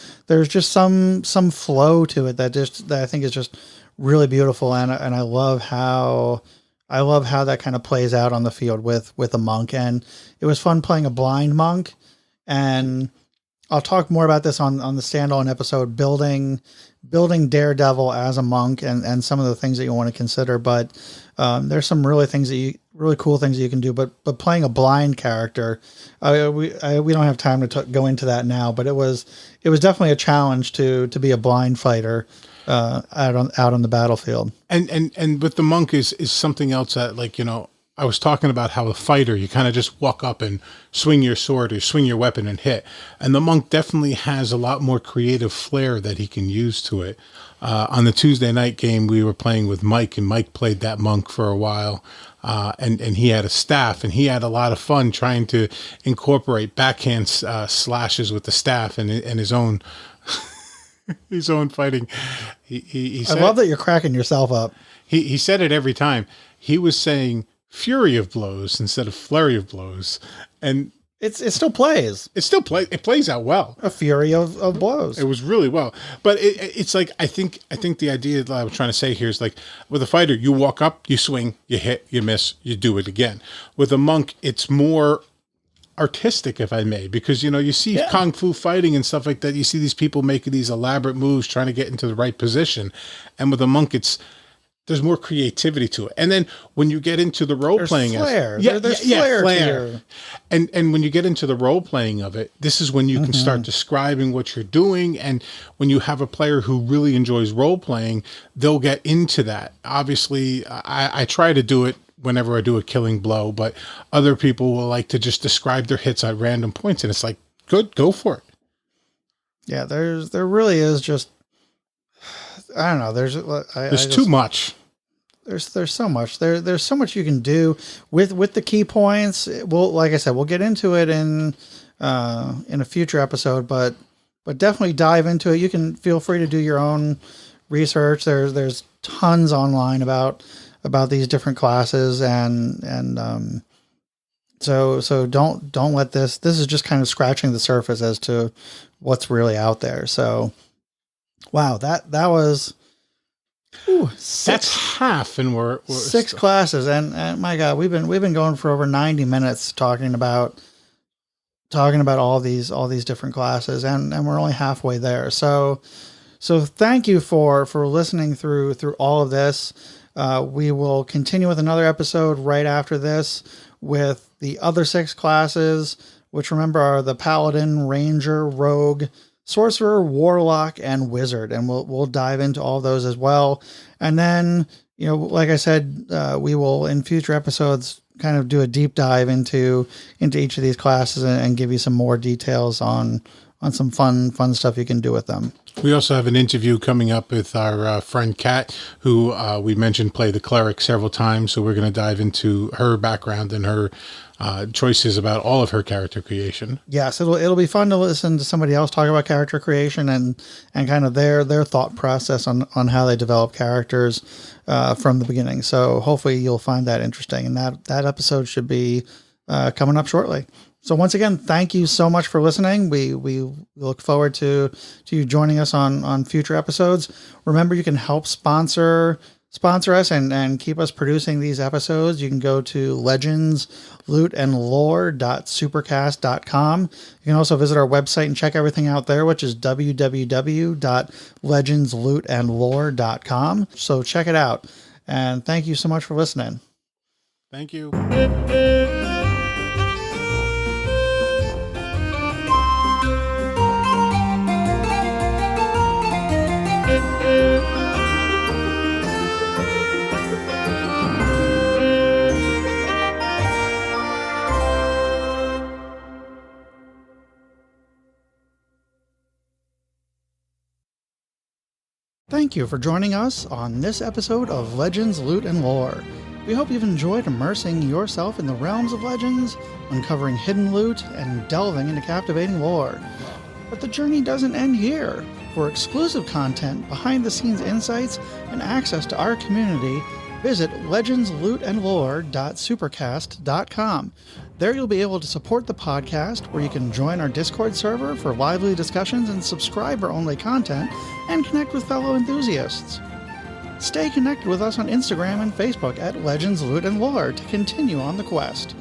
Speaker 2: some flow to it that I think is just really beautiful. And I love how that kind of plays out on the field with a monk. And it was fun playing a blind monk. And I'll talk more about this on the standalone episode, building Daredevil as a monk and some of the things that you want to consider. But there's some really cool things that you can do. But playing a blind character, we don't have time to go into that now. But it was definitely a challenge to be a blind fighter out on the battlefield.
Speaker 3: And with the monk is something else that, like, you know, I was talking about how a fighter, you kind of just walk up and swing your sword or swing your weapon and hit. And the monk definitely has a lot more creative flair that he can use to it. On the Tuesday night game, we were playing with Mike, and Mike played that monk for a while. And he had a staff, and he had a lot of fun trying to incorporate backhand slashes with the staff and his own his own fighting. He said,
Speaker 2: I love that you're cracking yourself up.
Speaker 3: He said it every time. he was saying fury of blows instead of flurry of blows. And
Speaker 2: it still plays.
Speaker 3: It plays out well.
Speaker 2: A fury of blows.
Speaker 3: It was really well. But it's like, I think the idea that I was trying to say here is like, with a fighter, you walk up, you swing, you hit, you miss, you do it again. With a monk, it's more artistic, if I may, because you see kung fu fighting and stuff like that. You see these people making these elaborate moves, trying to get into the right position, and with a monk, there's more creativity to it. And then when you get into the role playing,
Speaker 2: flair. There's flair.
Speaker 3: And when you get into the role playing of it, this is when you can start describing what you're doing. And when you have a player who really enjoys role playing, they'll get into that. Obviously, I try to do it whenever I do a killing blow, but other people will like to just describe their hits at random points, and it's like, good, go for it.
Speaker 2: Yeah, there really is just, I don't know. There's
Speaker 3: too much.
Speaker 2: There's so much. There's so much you can do with the key points. Well, like I said, we'll get into it in a future episode, but definitely dive into it. You can feel free to do your own research. There's tons online about these different classes, and so don't let this is just kind of scratching the surface as to what's really out there. So wow, that was
Speaker 3: that's half, and we're
Speaker 2: six classes, and my God, we've been going for over 90 minutes talking about all these different classes, and we're only halfway there. So thank you for listening through all of this. We will continue with another episode right after this with the other 6 classes, which remember are the Paladin, Ranger, Rogue, Sorcerer, Warlock, and Wizard. And we'll dive into all those as well. And then, like I said, we will in future episodes kind of do a deep dive into each of these classes and give you some more details on some fun stuff you can do with them.
Speaker 3: We also have an interview coming up with our friend Kat, who we mentioned play the cleric several times. So we're going to dive into her background and her choices about all of her character creation.
Speaker 2: Yes, it'll be fun to listen to somebody else talk about character creation and kind of their thought process on how they develop characters from the beginning. So hopefully you'll find that interesting, and that episode should be coming up shortly. So once again, thank you so much for listening. We look forward to you joining us on future episodes. Remember, you can help sponsor us and keep us producing these episodes. You can go to legendslootandlore.supercast.com. You can also visit our website and check everything out there, which is www.legendslootandlore.com. So check it out. And thank you so much for listening.
Speaker 3: Thank you.
Speaker 2: Thank you for joining us on this episode of Legends, Loot, and Lore. We hope you've enjoyed immersing yourself in the realms of legends, uncovering hidden loot, and delving into captivating lore. But the journey doesn't end here. For exclusive content, behind-the-scenes insights, and access to our community, visit legendslootandlore.supercast.com. There you'll be able to support the podcast, where you can join our Discord server for lively discussions and subscriber-only content, and connect with fellow enthusiasts. Stay connected with us on Instagram and Facebook at Legends, Loot, and Lore to continue on the quest.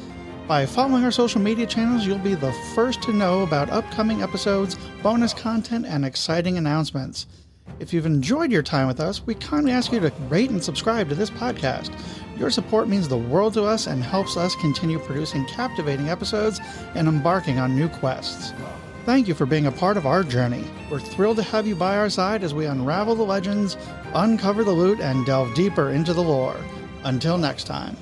Speaker 2: By following our social media channels, you'll be the first to know about upcoming episodes, bonus content, and exciting announcements. If you've enjoyed your time with us, we kindly ask you to rate and subscribe to this podcast. Your support means the world to us and helps us continue producing captivating episodes and embarking on new quests. Thank you for being a part of our journey. We're thrilled to have you by our side as we unravel the legends, uncover the loot, and delve deeper into the lore. Until next time.